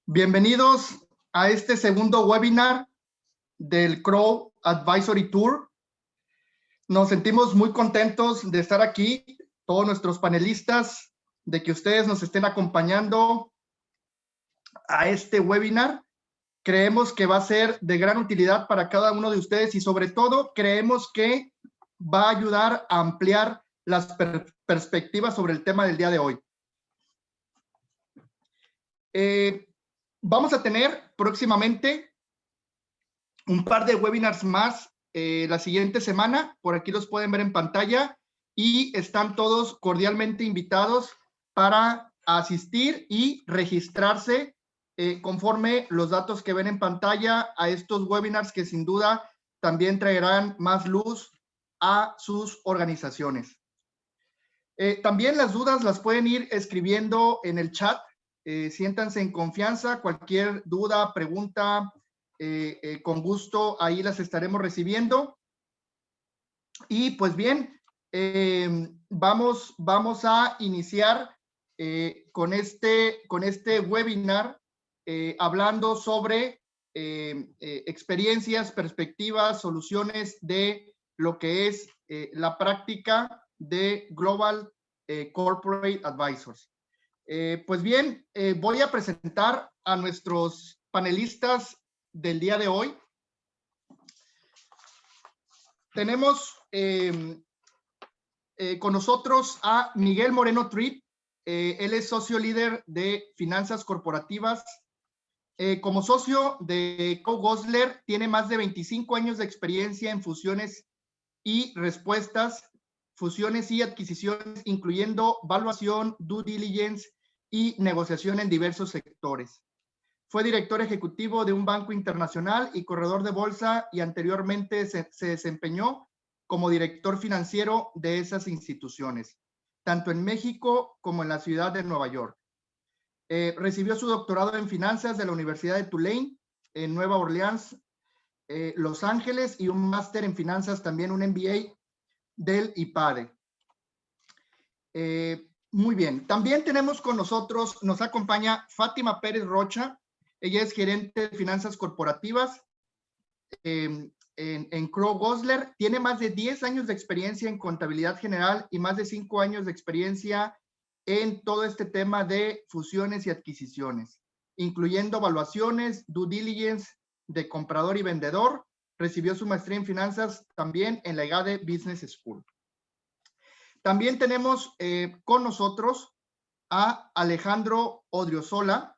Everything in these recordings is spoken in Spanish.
Bienvenidos a este segundo webinar del Crow Advisory Tour. Nos sentimos muy contentos de estar aquí, todos nuestros panelistas, de que ustedes nos estén acompañando a este webinar. Creemos que va a ser de gran utilidad para cada uno de ustedes y sobre todo creemos que va a ayudar a ampliar las perspectivas sobre el tema del día de hoy. Vamos a tener próximamente un par de webinars más la siguiente semana. Por aquí los pueden ver en pantalla y están todos cordialmente invitados para asistir y registrarse conforme los datos que ven en pantalla a estos webinars que sin duda también traerán más luz a sus organizaciones. También las dudas las pueden ir escribiendo en el chat. Siéntanse en confianza, cualquier duda, pregunta, con gusto ahí las estaremos recibiendo. Y pues bien, vamos a iniciar con este webinar hablando sobre experiencias, perspectivas, soluciones de lo que es la práctica de Global Corporate Advisors. Pues bien, voy a presentar a nuestros panelistas del día de hoy. Tenemos con nosotros a Miguel Moreno Tripp. Él es socio líder de finanzas corporativas. Como socio de Crow Gosler, tiene más de 25 años de experiencia en fusiones y respuestas, fusiones y adquisiciones, incluyendo valuación, due diligence y negociación en diversos sectores. Fue director ejecutivo de un banco internacional y corredor de bolsa y anteriormente se desempeñó como director financiero de esas instituciones, tanto en México como en la ciudad de Nueva York. Recibió su doctorado en finanzas de la Universidad de Tulane en Nueva Orleans, Los Ángeles, y un máster en finanzas, también un MBA del IPADE. Muy bien, también tenemos con nosotros, nos acompaña Fátima Pérez Rocha. Ella es gerente de finanzas corporativas en Crow Gosler. Tiene más de 10 años de experiencia en contabilidad general y más de 5 años de experiencia en todo este tema de fusiones y adquisiciones, incluyendo evaluaciones, due diligence de comprador y vendedor. Recibió su maestría en finanzas también en la EGADE Business School. También tenemos con nosotros a Alejandro Odriozola.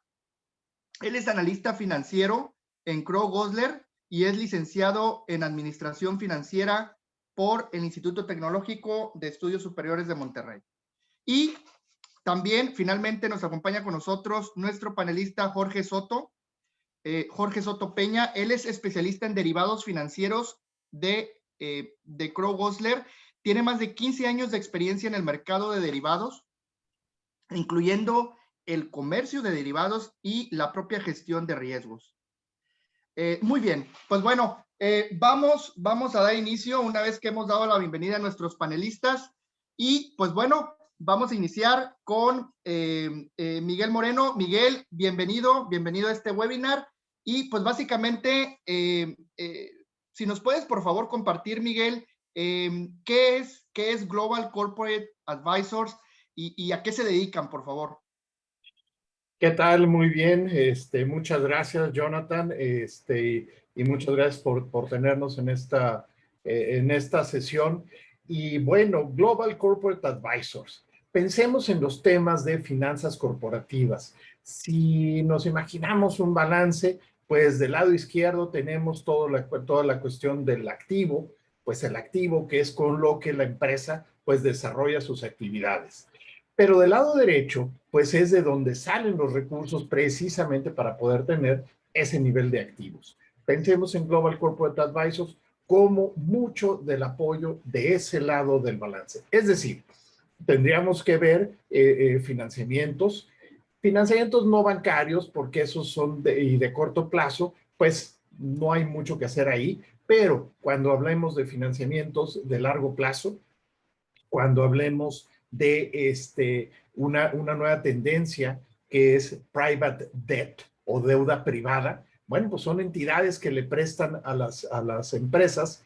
Él es analista financiero en Crow Gosler y es licenciado en Administración Financiera por el Instituto Tecnológico de Estudios Superiores de Monterrey. Y también, finalmente, nos acompaña con nosotros nuestro panelista Jorge Soto. Jorge Soto Peña. Él es especialista en derivados financieros de Crow Gosler. Tiene más de 15 años de experiencia en el mercado de derivados, incluyendo el comercio de derivados y la propia gestión de riesgos. Muy bien, pues bueno, vamos a dar inicio una vez que hemos dado la bienvenida a nuestros panelistas. Y pues bueno, vamos a iniciar con Miguel Moreno. Miguel, bienvenido a este webinar. Y pues básicamente, si nos puedes por favor compartir, Miguel, ¿qué es Global Corporate Advisors y a qué se dedican, por favor? ¿Qué tal? Muy bien. Muchas gracias, Jonathan. Y muchas gracias por tenernos en esta sesión. Y bueno, Global Corporate Advisors. Pensemos en los temas de finanzas corporativas. Si nos imaginamos un balance, pues del lado izquierdo tenemos toda la cuestión del activo, pues el activo que es con lo que la empresa pues desarrolla sus actividades. Pero del lado derecho, pues es de donde salen los recursos precisamente para poder tener ese nivel de activos. Pensemos en Global Corporate Advisors como mucho del apoyo de ese lado del balance. Es decir, tendríamos que ver financiamientos no bancarios, porque esos son de corto plazo, pues no hay mucho que hacer ahí, pero cuando hablemos de financiamientos de largo plazo, cuando hablemos de una nueva tendencia que es private debt, o deuda privada, bueno, pues son entidades que le prestan a las empresas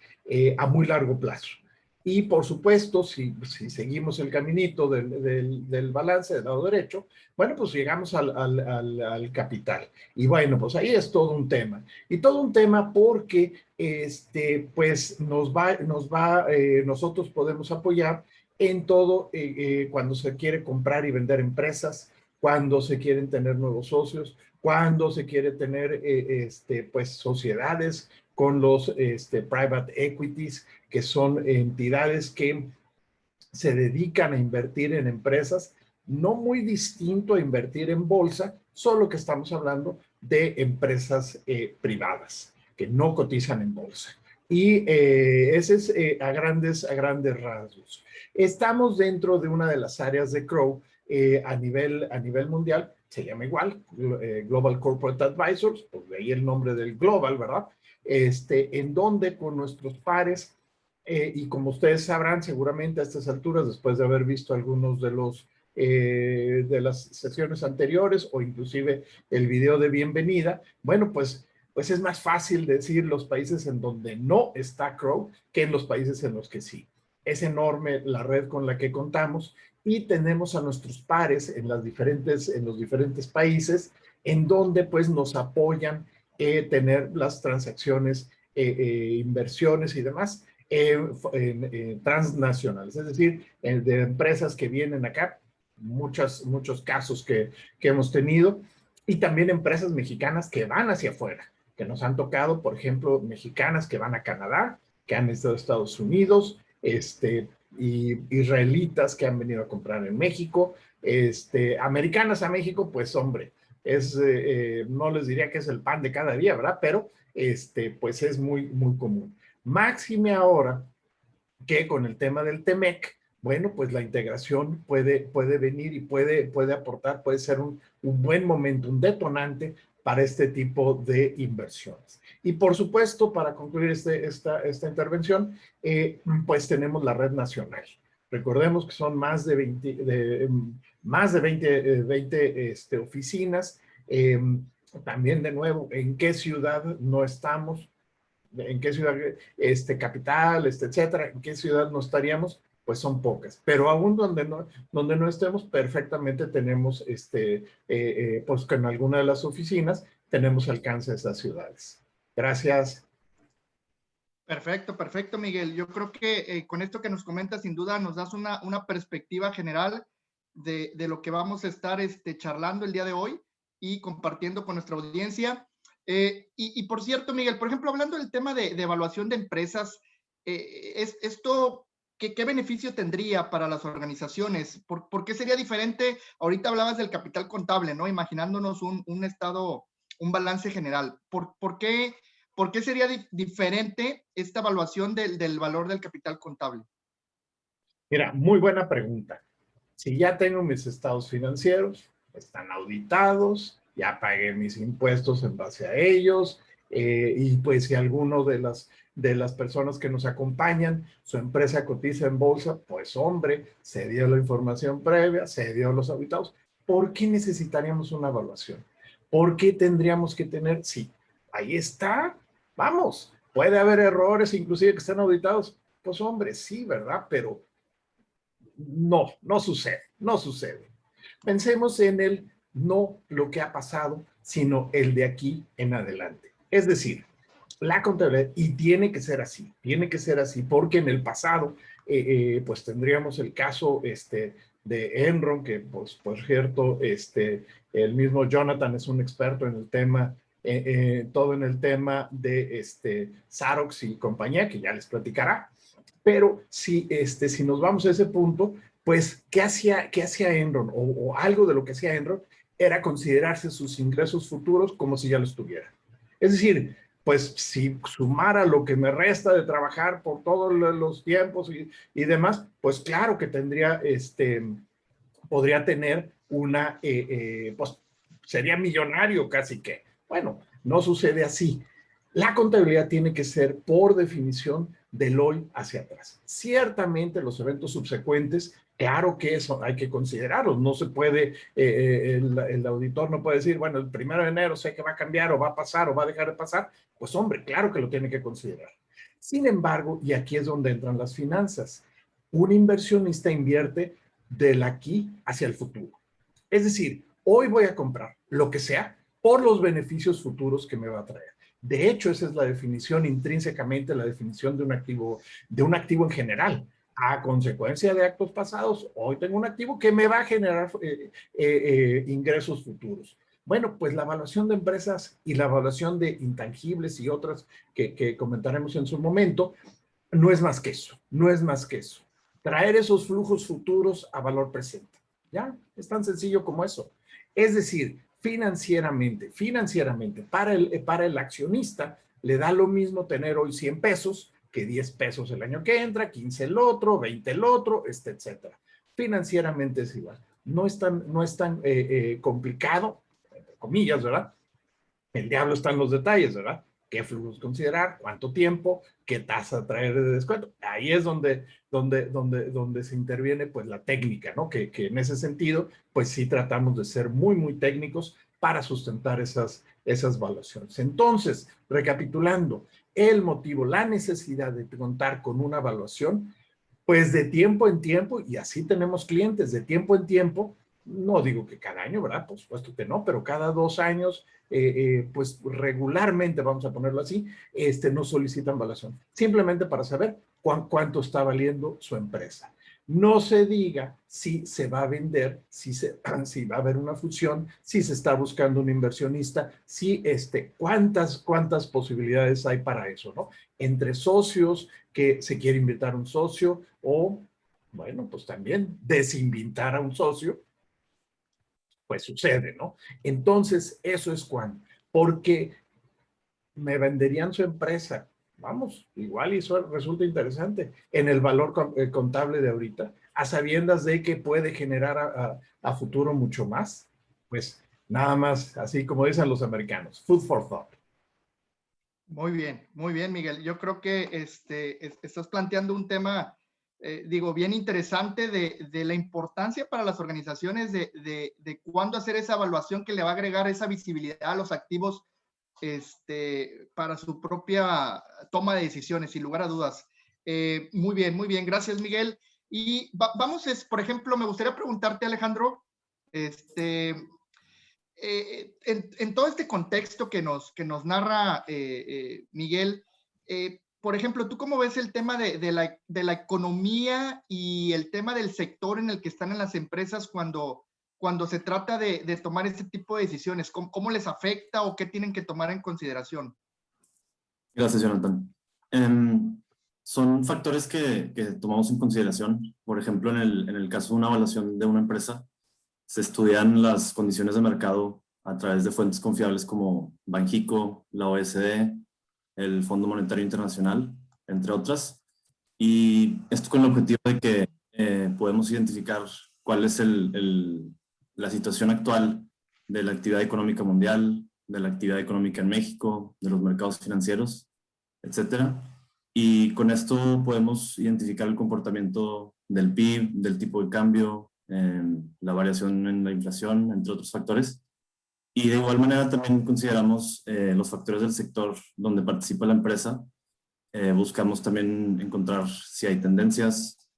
a muy largo plazo. Y por supuesto, si seguimos el caminito del balance del lado derecho, bueno, pues llegamos al capital. Y bueno, pues ahí es todo un tema. Y todo un tema porque pues nosotros podemos apoyar en todo cuando se quiere comprar y vender empresas, cuando se quieren tener nuevos socios, cuando se quiere tener pues sociedades con los private equities, que son entidades que se dedican a invertir en empresas, no muy distinto a invertir en bolsa, solo que estamos hablando de empresas privadas que no cotizan en bolsa. Y ese es a grandes rasgos. Estamos dentro de una de las áreas de Crowe a nivel mundial, se llama igual, Global Corporate Advisors, pues de ahí el nombre del Global, ¿verdad? En donde con nuestros pares, y como ustedes sabrán seguramente a estas alturas, después de haber visto algunos de las sesiones anteriores o inclusive el video de bienvenida, bueno, pues es más fácil decir los países en donde no está Crowe que en los países en los que sí. Es enorme la red con la que contamos y tenemos a nuestros pares en los diferentes países en donde pues nos apoyan tener las transacciones, inversiones y demás transnacionales, es decir, de empresas que vienen acá, muchos casos que hemos tenido, y también empresas mexicanas que van hacia afuera, que nos han tocado, por ejemplo, mexicanas que van a Canadá, que han estado en Estados Unidos, y israelitas que han venido a comprar en México, americanas a México, pues hombre, no les diría que es el pan de cada día, ¿verdad? Pero pues es muy común. Máxime ahora que con el tema del TEMEC, bueno, pues la integración puede venir y puede aportar, puede ser un buen momento, un detonante para este tipo de inversiones. Y por supuesto, para concluir esta intervención, pues tenemos la red nacional. Recordemos que son más de 20 oficinas. También, de nuevo, ¿en qué ciudad no estamos? ¿En qué ciudad, capital, etcétera? ¿En qué ciudad no estaríamos? Pues son pocas, pero aún donde no estemos, perfectamente tenemos, pues que en alguna de las oficinas tenemos alcance a esas ciudades. Gracias. Perfecto, perfecto, Miguel. Yo creo que con esto que nos comentas, sin duda nos das una perspectiva general de lo que vamos a estar charlando el día de hoy y compartiendo con nuestra audiencia. Y por cierto, Miguel, por ejemplo, hablando del tema de evaluación de empresas, esto, ¿qué beneficio tendría para las organizaciones? ¿Por qué sería diferente? Ahorita hablabas del capital contable, ¿no? Imaginándonos un estado, un balance general. ¿Por qué sería diferente esta evaluación del valor del capital contable? Mira, muy buena pregunta. Si ya tengo mis estados financieros, están auditados, ya pagué mis impuestos en base a ellos, y pues si alguno de las personas que nos acompañan, su empresa cotiza en bolsa, pues hombre, se dio la información previa, se dio los auditados. ¿Por qué necesitaríamos una evaluación? ¿Por qué tendríamos que tener? Sí, ahí está, vamos, puede haber errores, inclusive que estén auditados. Pues hombre, sí, ¿verdad? Pero no sucede. Pensemos en no lo que ha pasado, sino el de aquí en adelante. Es decir, la contabilidad, y tiene que ser así, porque en el pasado, pues tendríamos el caso de Enron, que pues por cierto, el mismo Jonathan es un experto en el tema, todo en el tema de Xerox y compañía, que ya les platicará. Pero si nos vamos a ese punto, pues, ¿qué hacía Enron? O algo de lo que hacía Enron era considerarse sus ingresos futuros como si ya los tuviera. Es decir, pues si sumara lo que me resta de trabajar por todos los tiempos y demás, pues claro que podría tener pues sería millonario casi que. Bueno, no sucede así. La contabilidad tiene que ser, por definición, del hoy hacia atrás. Ciertamente los eventos subsecuentes Claro que eso hay que considerarlo. No se puede, el auditor no puede decir, bueno, el 1 de enero sé que va a cambiar o va a pasar o va a dejar de pasar. Pues hombre, claro que lo tiene que considerar. Sin embargo, y aquí es donde entran las finanzas, un inversionista invierte del aquí hacia el futuro. Es decir, hoy voy a comprar lo que sea por los beneficios futuros que me va a traer. De hecho, esa es la definición intrínsecamente, la definición de un activo en general. A consecuencia de actos pasados, hoy tengo un activo que me va a generar ingresos futuros. Bueno, pues la evaluación de empresas y la evaluación de intangibles y otras que comentaremos en su momento, no es más que eso, no es más que eso. Traer esos flujos futuros a valor presente. ¿Ya? Es tan sencillo como eso. Es decir, financieramente, para el accionista, le da lo mismo tener hoy 100 pesos que 10 pesos el año que entra, 15 el otro, 20 el otro, etcétera. Financieramente es igual. No es tan complicado, entre comillas, ¿verdad? El diablo está en los detalles, ¿verdad? ¿Qué flujos considerar? ¿Cuánto tiempo? ¿Qué tasa traer de descuento? Ahí es donde se interviene pues la técnica, ¿no? Que en ese sentido, pues sí tratamos de ser muy, muy técnicos para sustentar esas evaluaciones. Entonces, recapitulando, el motivo, la necesidad de contar con una evaluación, pues de tiempo en tiempo, y así tenemos clientes de tiempo en tiempo, no digo que cada año, ¿verdad? Por supuesto que no, pero cada 2 años, pues regularmente, vamos a ponerlo así, nos solicitan evaluación, simplemente para saber cuánto está valiendo su empresa. No se diga si se va a vender, si va a haber una fusión, si se está buscando un inversionista, si cuántas posibilidades hay para eso, ¿no? Entre socios, que se quiere invitar a un socio o, bueno, pues también desinvitar a un socio, pues sucede, ¿no? Entonces, eso es cuando, porque me venderían su empresa. Vamos, igual y eso resulta interesante en el valor contable de ahorita, a sabiendas de que puede generar a futuro mucho más. Pues nada más, así como dicen los americanos, food for thought. Muy bien, Miguel. Yo creo que estás planteando un tema, digo, bien interesante de la importancia para las organizaciones de cuándo hacer esa evaluación que le va a agregar esa visibilidad a los activos para su propia toma de decisiones, sin lugar a dudas. Muy bien. Gracias, Miguel. Y vamos, por ejemplo, me gustaría preguntarte, Alejandro, en todo este contexto que nos narra Miguel, por ejemplo, ¿tú cómo ves el tema de la economía y el tema del sector en el que están en las empresas cuando se trata de tomar este tipo de decisiones? ¿Cómo les afecta o qué tienen que tomar en consideración? Gracias, Jonathan. Son factores que tomamos en consideración. Por ejemplo, en el caso de una evaluación de una empresa, se estudian las condiciones de mercado a través de fuentes confiables como Banxico, la OSD, el Fondo Monetario Internacional, entre otras. Y esto con el objetivo de que podemos identificar cuál es la situación actual de la actividad económica mundial, de la actividad económica en México, de los mercados financieros, etcétera. Y con esto podemos identificar el comportamiento del PIB, del tipo de cambio, la variación en la inflación, entre otros factores. Y de igual manera también consideramos los factores del sector donde participa la empresa. Buscamos también encontrar si hay tendencias,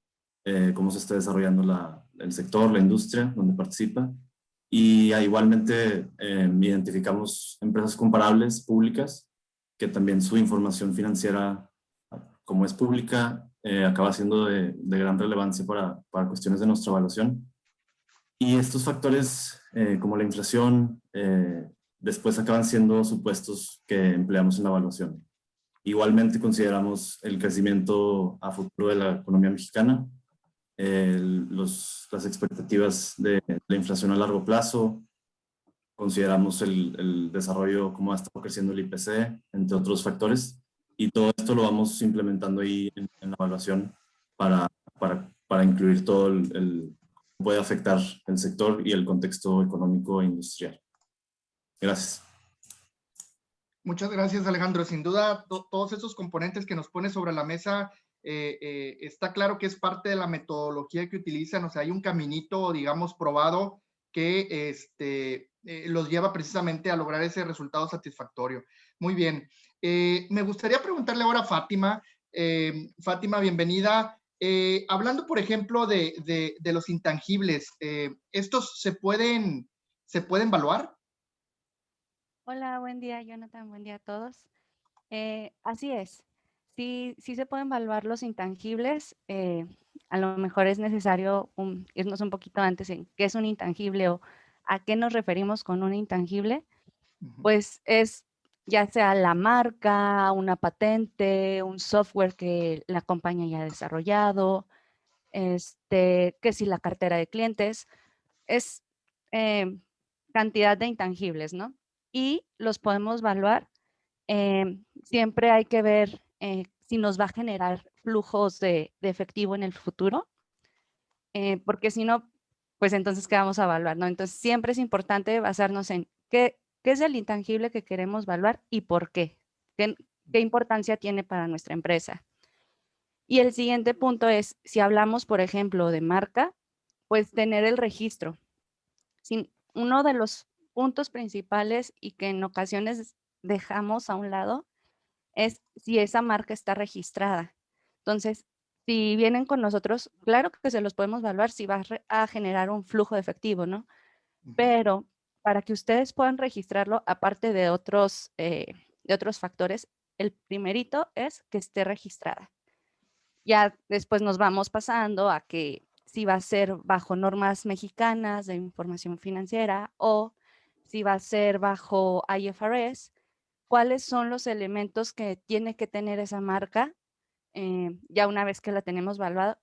cómo se está desarrollando el sector, la industria donde participa. Y igualmente identificamos empresas comparables, públicas, que también su información financiera, como es pública, acaba siendo de gran relevancia para cuestiones de nuestra evaluación. Y estos factores, como la inflación, después acaban siendo supuestos que empleamos en la evaluación. Igualmente consideramos el crecimiento a futuro de la economía mexicana, las expectativas de la inflación a largo plazo, consideramos el desarrollo, cómo ha estado creciendo el IPC, entre otros factores, y todo esto lo vamos implementando ahí en la evaluación para incluir todo puede afectar el sector y el contexto económico e industrial. Gracias. Muchas gracias, Alejandro. Sin duda, todos esos componentes que nos pone sobre la mesa está claro que es parte de la metodología que utilizan, o sea, hay un caminito, digamos, probado que los lleva precisamente a lograr ese resultado satisfactorio. Muy bien. Me gustaría preguntarle ahora a Fátima. Fátima, bienvenida. Hablando, por ejemplo, de los intangibles, ¿estos se pueden evaluar? Hola, buen día, Jonathan, buen día a todos. Así es, sí se pueden evaluar los intangibles. A lo mejor es necesario irnos un poquito antes en qué es un intangible o a qué nos referimos con un intangible. Pues es ya sea la marca, una patente, un software que la compañía haya desarrollado, que si la cartera de clientes, es cantidad de intangibles, ¿no? Y los podemos evaluar. Siempre hay que ver si nos va a generar flujos de efectivo en el futuro, porque si no, pues entonces, ¿qué vamos a evaluar, no? Entonces, siempre es importante basarnos en qué es el intangible que queremos evaluar y por qué. ¿Qué importancia tiene para nuestra empresa? Y el siguiente punto es, si hablamos, por ejemplo, de marca, pues tener el registro. Uno de los puntos principales y que en ocasiones dejamos a un lado es si esa marca está registrada. Entonces, si vienen con nosotros, claro que se los podemos evaluar si va a generar un flujo de efectivo, ¿no? Pero para que ustedes puedan registrarlo, aparte de otros factores, el primerito es que esté registrada. Ya después nos vamos pasando a que si va a ser bajo normas mexicanas de información financiera o si va a ser bajo IFRS, cuáles son los elementos que tiene que tener esa marca, ya una vez que la tenemos evaluada,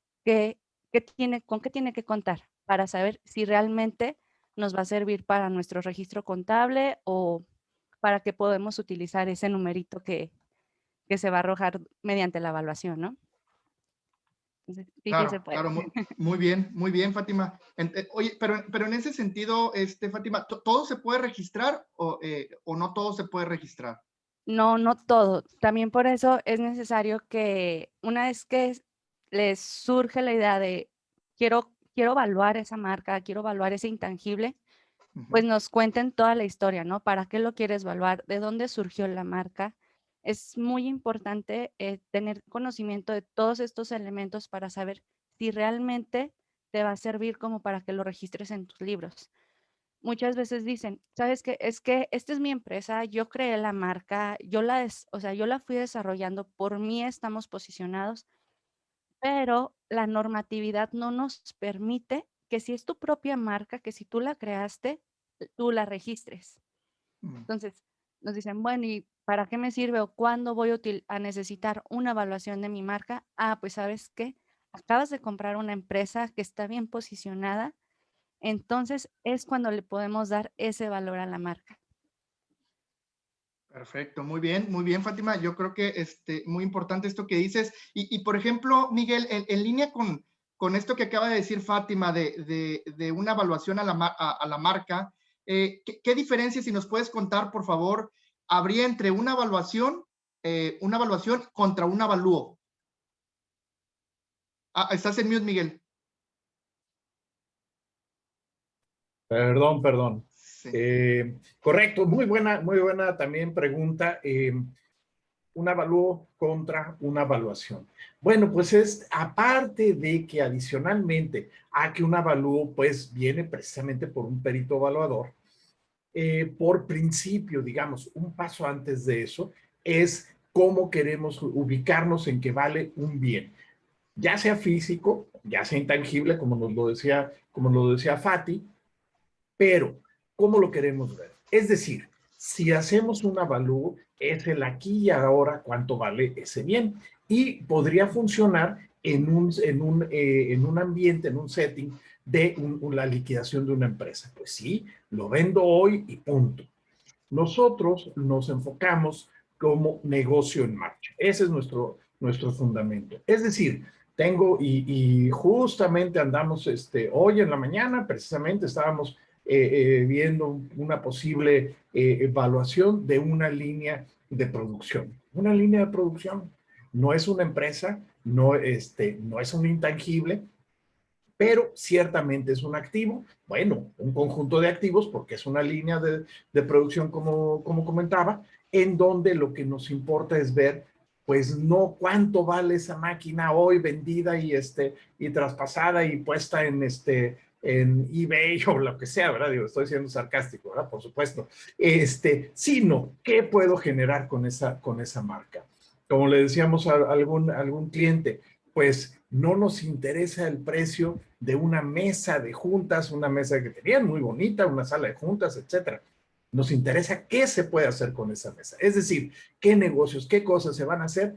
con qué tiene que contar para saber si realmente nos va a servir para nuestro registro contable o para que podemos utilizar ese numerito que se va a arrojar mediante la evaluación, ¿no? Entonces, sí se puede. Claro, muy bien, Fátima. Oye, pero en ese sentido, Fátima, ¿todo se puede registrar o no todo se puede registrar? No, no todo. También por eso es necesario que una vez que les surge la idea de quiero evaluar esa marca, quiero evaluar ese intangible, pues nos cuenten toda la historia, ¿no? ¿Para qué lo quieres evaluar? ¿De dónde surgió la marca? Es muy importante tener conocimiento de todos estos elementos para saber si realmente te va a servir como para que lo registres en tus libros. Muchas veces dicen, ¿sabes qué? Es que esta es mi empresa, yo creé la marca, yo la fui desarrollando, por mí estamos posicionados, pero la normatividad no nos permite que si es tu propia marca, que si tú la creaste, tú la registres. Entonces, nos dicen, bueno, ¿y para qué me sirve o cuándo voy a necesitar una evaluación de mi marca? Ah, pues ¿sabes qué? Acabas de comprar una empresa que está bien posicionada, entonces es cuando le podemos dar ese valor a la marca. Perfecto, muy bien, Fátima. Yo creo que muy importante esto que dices. Y por ejemplo, Miguel, en línea con esto que acaba de decir Fátima de una evaluación a la marca, ¿qué diferencia, si nos puedes contar, por favor, habría entre una evaluación contra un avalúo? Estás en mute, Miguel. Perdón. Sí. Correcto, muy buena también pregunta. Un avalúo contra una evaluación. Bueno, pues es aparte de que adicionalmente a que un avalúo pues viene precisamente por un perito evaluador, por principio, digamos, un paso antes de eso es cómo queremos ubicarnos en que vale un bien, ya sea físico, ya sea intangible, como lo decía Fati, pero ¿cómo lo queremos ver? Es decir, si hacemos un avalúo, es el aquí y ahora cuánto vale ese bien. Y podría funcionar en un ambiente, en un setting de la liquidación de una empresa. Pues sí, lo vendo hoy y punto. Nosotros nos enfocamos como negocio en marcha. Ese es nuestro fundamento. Es decir, y justamente andamos, hoy en la mañana, precisamente estábamos viendo una posible evaluación de una línea de producción. Una línea de producción no es una empresa, no, no es un intangible, pero ciertamente es un activo, bueno, un conjunto de activos, porque es una línea de producción, como comentaba, en donde lo que nos importa es ver, pues no cuánto vale esa máquina hoy vendida y traspasada y puesta en eBay o lo que sea, ¿verdad? Digo, estoy siendo sarcástico, ¿verdad? Por supuesto. Sino, ¿qué puedo generar con esa marca? Como le decíamos a algún cliente, pues no nos interesa el precio de una mesa de juntas, una mesa que tenían muy bonita, una sala de juntas, etcétera. Nos interesa qué se puede hacer con esa mesa. Es decir, qué negocios, qué cosas se van a hacer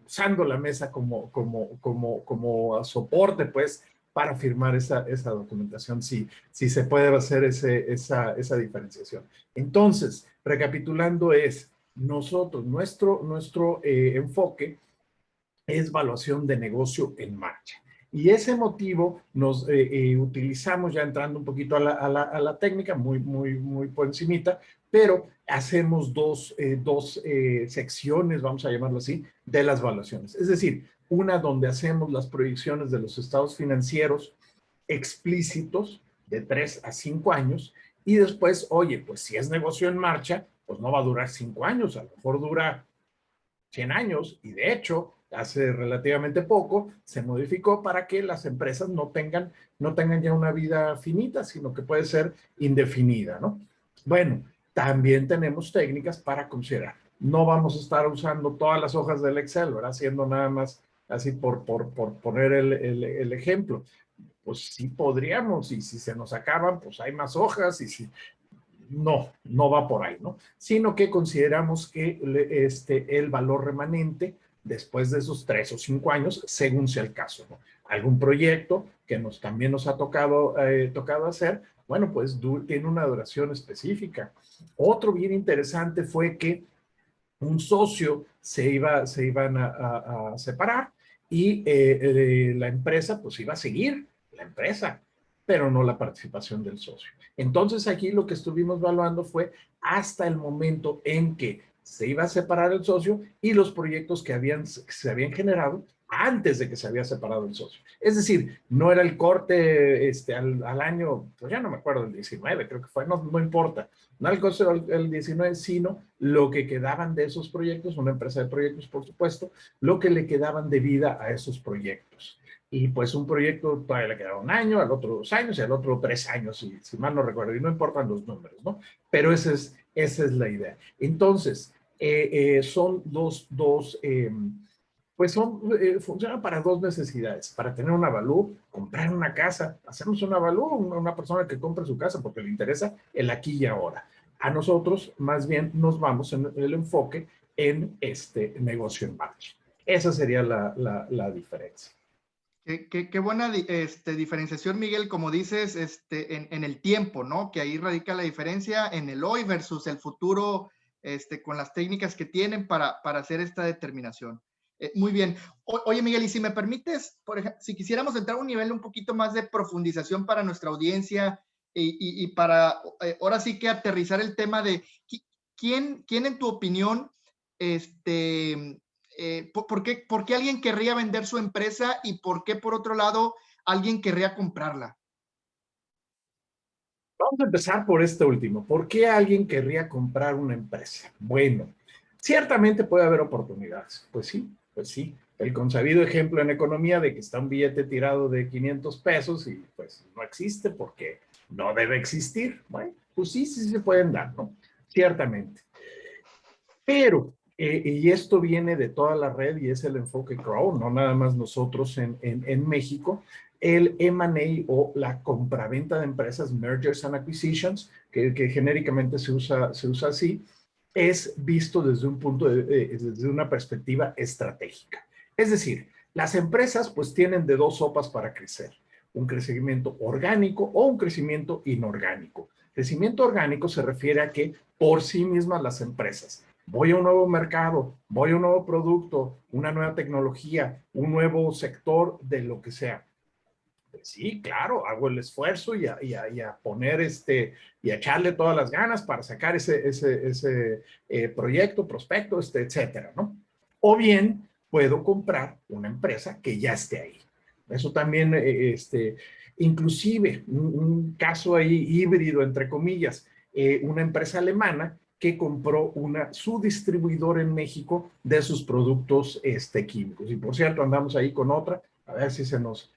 usando la mesa como soporte, pues, para firmar esa documentación, si se puede hacer esa diferenciación. Entonces, recapitulando es, nuestro enfoque es evaluación de negocio en marcha. Y ese motivo nos utilizamos, ya entrando un poquito a la técnica, muy por encimita, pero hacemos dos secciones, vamos a llamarlo así, de las evaluaciones. Es decir, una donde hacemos las proyecciones de los estados financieros explícitos de 3 a 5 años y después, oye, pues si es negocio en marcha, pues no va a durar 5 años, a lo mejor dura 100 años y de hecho hace relativamente poco se modificó para que las empresas no tengan ya una vida finita, sino que puede ser indefinida, ¿no? Bueno, también tenemos técnicas para considerar. No vamos a estar usando todas las hojas del Excel, ¿verdad? Haciendo nada más así por poner el ejemplo. Pues sí podríamos, y si se nos acaban, pues hay más hojas, y si no va por ahí, ¿no? Sino que consideramos que el valor remanente después de esos 3 o 5 años, según sea el caso, ¿no? Algún proyecto que también nos ha tocado hacer, bueno, pues tiene una duración específica. Otro bien interesante fue que un socio se iban a separar y la empresa pues iba a seguir, la empresa, pero no la participación del socio. Entonces aquí lo que estuvimos evaluando fue hasta el momento en que se iba a separar el socio y los proyectos que se habían generado antes de que se había separado el socio. Es decir, no era el corte al año, pues ya no me acuerdo, el 19 creo que fue, no importa, no el costo del 19, sino lo que quedaban de esos proyectos, una empresa de proyectos, por supuesto, lo que le quedaban de vida a esos proyectos. Y pues un proyecto todavía le quedaba 1 año, al otro 2 años y al otro 3 años, si mal no recuerdo, y no importan los números, ¿no? Pero esa es la idea. Entonces, son funcionan para 2 necesidades. Para tener un avalúo, comprar una casa. Hacemos un avalúo, una persona que compre su casa porque le interesa el aquí y ahora. A nosotros, más bien, nos vamos en el enfoque en este negocio en marcha. Esa sería la diferencia. Qué buena diferenciación, Miguel, como dices, en el tiempo, ¿no? Que ahí radica la diferencia en el hoy versus el futuro, con las técnicas que tienen para hacer esta determinación. Muy bien. Oye, Miguel, y si me permites, por ejemplo, si quisiéramos entrar a un nivel un poquito más de profundización para nuestra audiencia y para, ahora sí que aterrizar el tema de quién en tu opinión, ¿por qué alguien querría vender su empresa y por qué, por otro lado, alguien querría comprarla? Vamos a empezar por este último. ¿Por qué alguien querría comprar una empresa? Bueno, ciertamente puede haber oportunidades. Pues sí. El consabido ejemplo en economía de que está un billete tirado de 500 pesos y pues no existe porque no debe existir. Bueno, pues sí se pueden dar, ¿no? Ciertamente. Pero, y esto viene de toda la red y es el enfoque Crow, no nada más nosotros en México, el M&A o la compraventa de empresas, mergers and acquisitions, que genéricamente se usa así, es visto desde un punto desde una perspectiva estratégica. Es decir, las empresas pues tienen de 2 sopas para crecer, un crecimiento orgánico o un crecimiento inorgánico. Crecimiento orgánico se refiere a que por sí mismas las empresas, voy a un nuevo mercado, voy a un nuevo producto, una nueva tecnología, un nuevo sector de lo que sea. Pues sí, claro, hago el esfuerzo y a poner y a echarle todas las ganas para sacar ese proyecto, prospecto, etcétera, ¿no? O bien puedo comprar una empresa que ya esté ahí. Eso también, inclusive, un caso ahí híbrido, entre comillas, una empresa alemana que compró su distribuidor en México de sus productos químicos. Y por cierto, andamos ahí con otra, a ver si se nos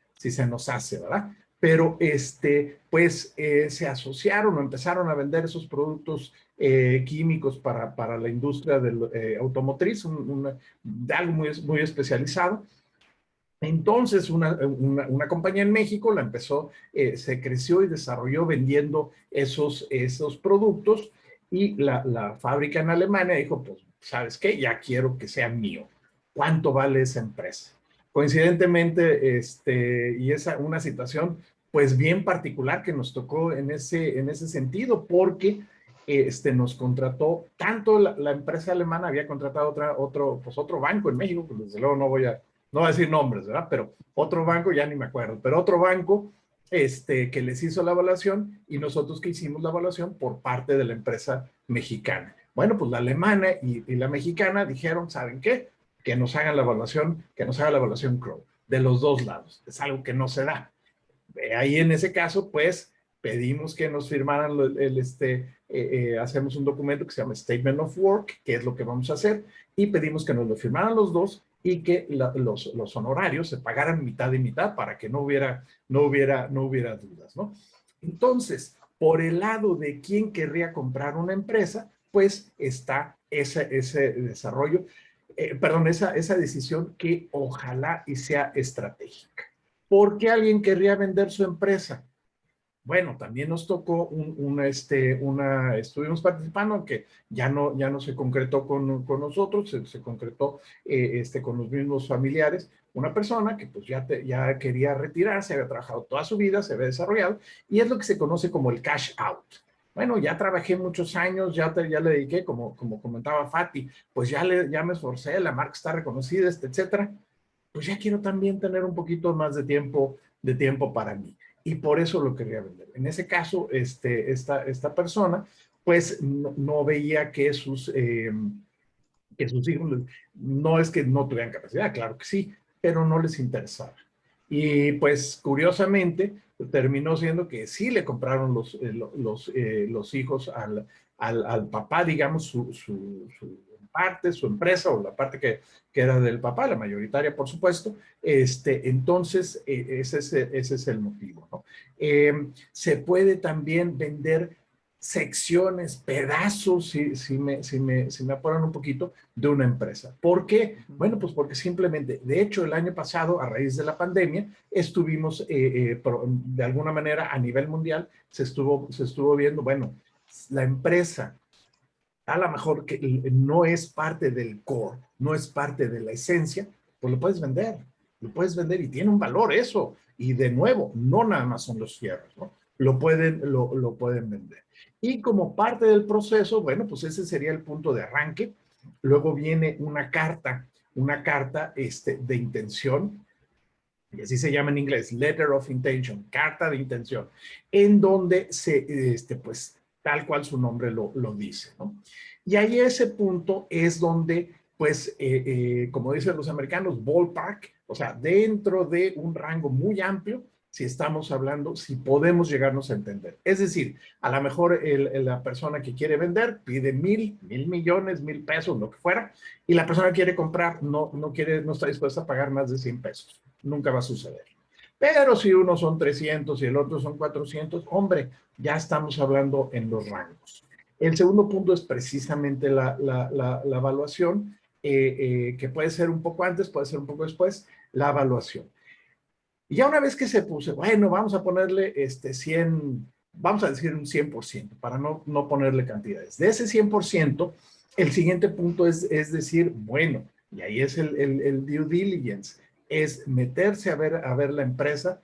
hace, ¿verdad? Pero pues se asociaron o empezaron a vender esos productos químicos para la industria automotriz, de algo muy, muy especializado. Entonces, una compañía en México la empezó, se creció y desarrolló vendiendo esos productos, y la fábrica en Alemania dijo, pues, ¿sabes qué? Ya quiero que sea mío. ¿Cuánto vale esa empresa? Coincidentemente, y es una situación, pues, bien particular que nos tocó en ese sentido, porque nos contrató, tanto la empresa alemana había contratado otro banco en México, pues desde luego no voy a decir nombres, ¿verdad? Pero otro banco, ya ni me acuerdo, pero otro banco que les hizo la evaluación, y nosotros que hicimos la evaluación por parte de la empresa mexicana. Bueno, pues la alemana y la mexicana dijeron, ¿saben qué? Que nos hagan la evaluación, que nos haga la evaluación Crowe, de los dos lados. Es algo que no se da. Ahí en ese caso, pues, pedimos que nos firmaran hacemos un documento que se llama Statement of Work, que es lo que vamos a hacer, y pedimos que nos lo firmaran los dos, y que los honorarios se pagaran mitad y mitad para que no hubiera dudas, ¿no? Entonces, por el lado de quién querría comprar una empresa, pues está ese desarrollo, esa decisión que ojalá y sea estratégica. ¿Por qué alguien querría vender su empresa? Bueno, también nos tocó estuvimos participando, aunque ya no se concretó con nosotros, se concretó con los mismos familiares, una persona que pues ya quería retirarse, había trabajado toda su vida, se había desarrollado, y es lo que se conoce como el cash out. Bueno, ya trabajé muchos años, ya le dediqué, como comentaba Fati, pues ya me esforcé, la marca está reconocida, etcétera, pues ya quiero también tener un poquito más de tiempo para mí. Y por eso lo quería vender. En ese caso, esta persona, pues no veía que sus hijos, no es que no tuvieran capacidad, claro que sí, pero no les interesaba. Y pues curiosamente terminó siendo que sí le compraron los hijos al papá, digamos, su parte, su empresa, o la parte que era del papá, la mayoritaria, por supuesto. Entonces, ese es el motivo, ¿no? Se puede también vender secciones, pedazos, si me apuran un poquito, de una empresa. ¿Por qué? Bueno, pues porque simplemente, de hecho, el año pasado, a raíz de la pandemia, estuvimos, de alguna manera, a nivel mundial, se estuvo viendo, bueno, la empresa, a lo mejor que no es parte del core, no es parte de la esencia, pues lo puedes vender y tiene un valor eso. Y de nuevo, no nada más son los fierros, ¿no? Lo pueden vender. Y como parte del proceso, bueno, pues ese sería el punto de arranque. Luego viene una carta de intención, y así se llama en inglés, letter of intention, carta de intención, en donde pues tal cual su nombre lo dice, ¿no? Y ahí ese punto es donde, pues, como dicen los americanos, ballpark, o sea, dentro de un rango muy amplio, si estamos hablando, si podemos llegarnos a entender. Es decir, a lo mejor la persona que quiere vender pide $1,000 millones, $1,000, lo que fuera, y la persona que quiere comprar no está dispuesta a pagar más de $100. Nunca va a suceder. Pero si uno son 300 y el otro son 400, hombre, ya estamos hablando en los rangos. El segundo punto es precisamente la evaluación, que puede ser un poco antes, puede ser un poco después, la evaluación. Y ya una vez que se puso, bueno, vamos a ponerle 100, vamos a decir un 100%, para no ponerle cantidades. De ese 100%, el siguiente punto es decir, bueno, y ahí es el due diligence, es meterse a ver la empresa,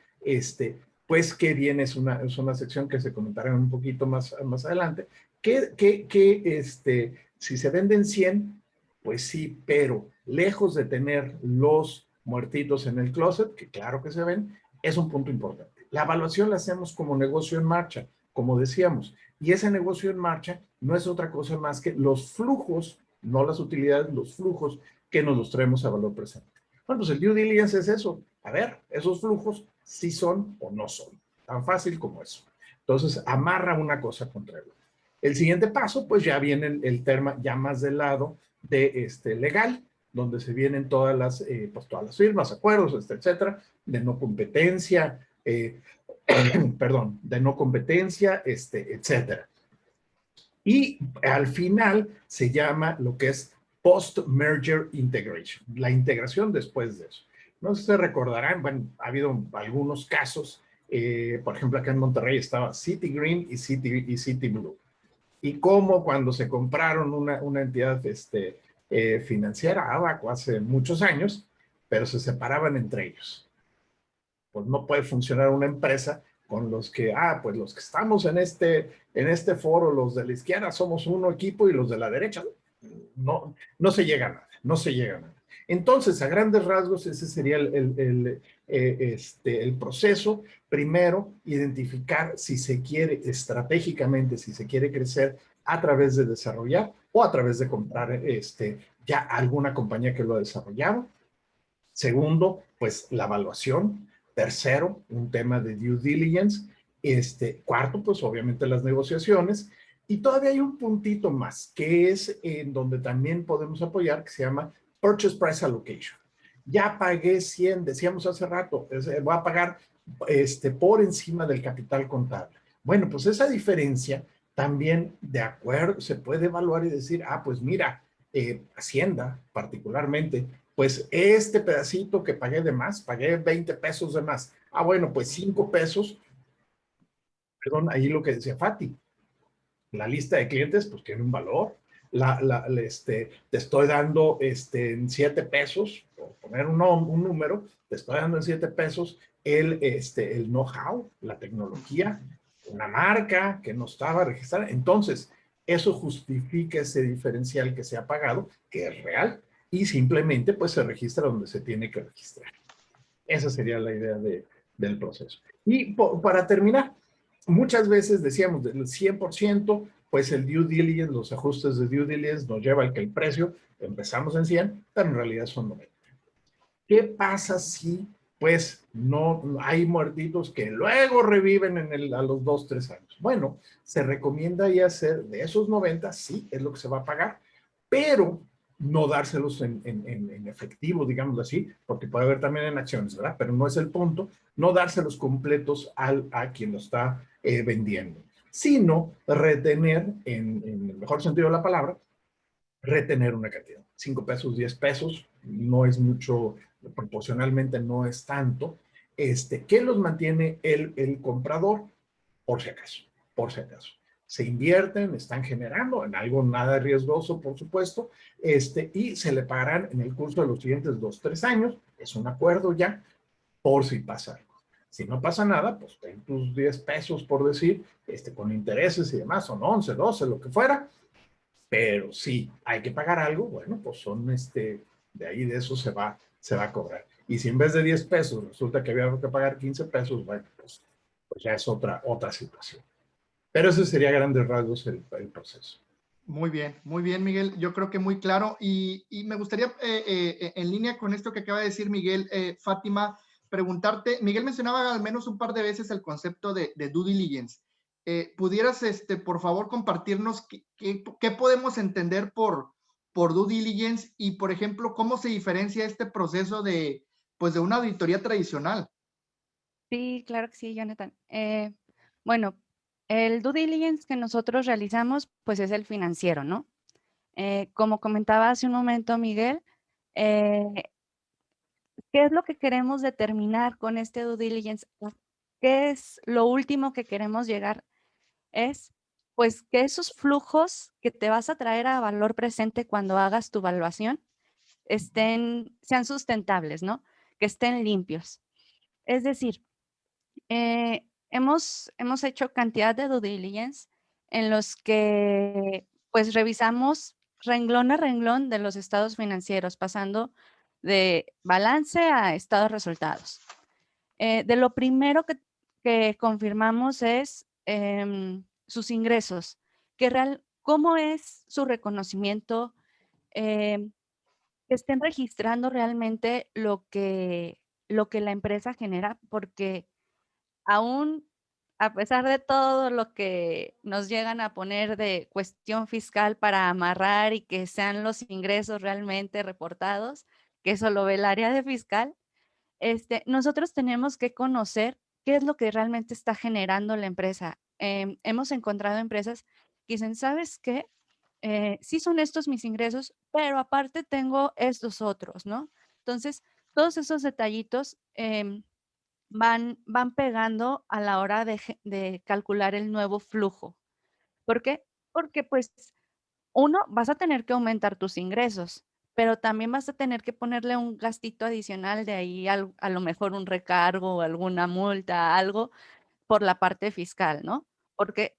pues que viene, es una sección que se comentará un poquito más adelante, que si se venden 100, pues sí, pero lejos de tener los muertitos en el closet, que claro que se ven, es un punto importante. La evaluación la hacemos como negocio en marcha, como decíamos, y ese negocio en marcha no es otra cosa más que los flujos, no las utilidades, los flujos que nos los traemos a valor presente. Bueno, pues el due diligence es eso. A ver, esos flujos sí son o no son. Tan fácil como eso. Entonces, amarra una cosa contra el otro. El siguiente paso, pues ya viene el tema ya más del lado de legal, donde se vienen pues todas las firmas, acuerdos, etcétera, de no competencia, perdón, de no competencia, etcétera. Y al final se llama lo que es post-merger integration, la integración después de eso. No sé si se recordarán, bueno, ha habido algunos casos, por ejemplo, acá en Monterrey estaba City Green y City Blue. Y cómo cuando se compraron una entidad financiera, Abaco, hace muchos años, pero se separaban entre ellos. Pues no puede funcionar una empresa con los que, pues los que estamos en este foro, los de la izquierda somos uno equipo y los de la derecha, no se llega a nada, no se llega a nada. Entonces, a grandes rasgos, ese sería el proceso. Primero, identificar si se quiere estratégicamente, si se quiere crecer a través de desarrollar o a través de comprar ya alguna compañía que lo ha desarrollado. Segundo, pues la evaluación. Tercero, un tema de due diligence. Cuarto, pues obviamente las negociaciones. Y todavía hay un puntito más, que es en donde también podemos apoyar, que se llama Purchase Price Allocation. Ya pagué 100, decíamos hace rato, voy a pagar por encima del capital contable. Bueno, pues esa diferencia también, de acuerdo, se puede evaluar y decir, pues mira, Hacienda particularmente, pues este pedacito que pagué de más, pagué 20 pesos de más. Bueno, pues 5 pesos, perdón, ahí lo que decía Fati, la lista de clientes pues tiene un valor. Te estoy dando en 7 pesos, por poner un número, te estoy dando en 7 pesos el know-how, la tecnología, una marca que no estaba registrada. Entonces, eso justifica ese diferencial que se ha pagado, que es real, y simplemente pues se registra donde se tiene que registrar. Esa sería la idea del proceso. Y para terminar, muchas veces decíamos del 100%, pues el due diligence, los ajustes de due diligence nos lleva al que el precio, empezamos en 100, pero en realidad son 90. ¿Qué pasa si, pues, no hay muertitos que luego reviven a los 2, 3 años? Bueno, se recomienda ya hacer de esos 90, sí, es lo que se va a pagar, pero no dárselos en efectivo, digamos así, porque puede haber también en acciones, ¿verdad? Pero no es el punto, no dárselos completos a quien lo está vendiendo, sino retener, en el mejor sentido de la palabra, retener una cantidad. 5 pesos, 10 pesos, no es mucho, proporcionalmente no es tanto, que los mantiene el comprador, por si acaso, por si acaso. Se invierten, están generando en algo nada riesgoso, por supuesto, y se le pagarán en el curso de los siguientes 2, 3 años, es un acuerdo ya, por si pasa algo. Si no pasa nada, pues ten tus 10 pesos, por decir, con intereses y demás, son 11, 12, lo que fuera, pero si hay que pagar algo, bueno, pues son de ahí de eso se va a cobrar. Y si en vez de 10 pesos resulta que había que pagar 15 pesos, bueno, pues ya es otra situación. Pero ese sería a grandes rasgos el proceso. Muy bien, Miguel. Yo creo que muy claro. Y me gustaría, en línea con esto que acaba de decir Miguel, Fátima, preguntarte, Miguel mencionaba al menos un par de veces el concepto de due diligence. ¿Pudieras, por favor, compartirnos qué podemos entender por due diligence y, por ejemplo, cómo se diferencia este proceso de una auditoría tradicional? Sí, claro que sí, Jonathan. Bueno, el due diligence que nosotros realizamos, pues es el financiero, ¿no? Como comentaba hace un momento Miguel, ¿qué es lo que queremos determinar con este due diligence? ¿Qué es lo último que queremos llegar? Es, pues, que esos flujos que te vas a traer a valor presente cuando hagas tu evaluación sean sustentables, ¿no? Que estén limpios. Es decir, hemos hecho cantidad de due diligence en los que pues revisamos renglón a renglón de los estados financieros, pasando de balance a estados resultados. De lo primero que confirmamos es sus ingresos, cómo es su reconocimiento, que estén registrando realmente lo que la empresa genera, porque aún a pesar de todo lo que nos llegan a poner de cuestión fiscal para amarrar y que sean los ingresos realmente reportados, que eso lo ve el área de fiscal, nosotros tenemos que conocer qué es lo que realmente está generando la empresa. Hemos encontrado empresas que dicen, ¿sabes qué? Sí son estos mis ingresos, pero aparte tengo estos otros, ¿no? Entonces, todos esos detallitos van pegando a la hora de calcular el nuevo flujo. ¿Por qué? Porque pues uno, vas a tener que aumentar tus ingresos, pero también vas a tener que ponerle un gastito adicional de ahí, a lo mejor un recargo o alguna multa, algo por la parte fiscal, ¿no? Porque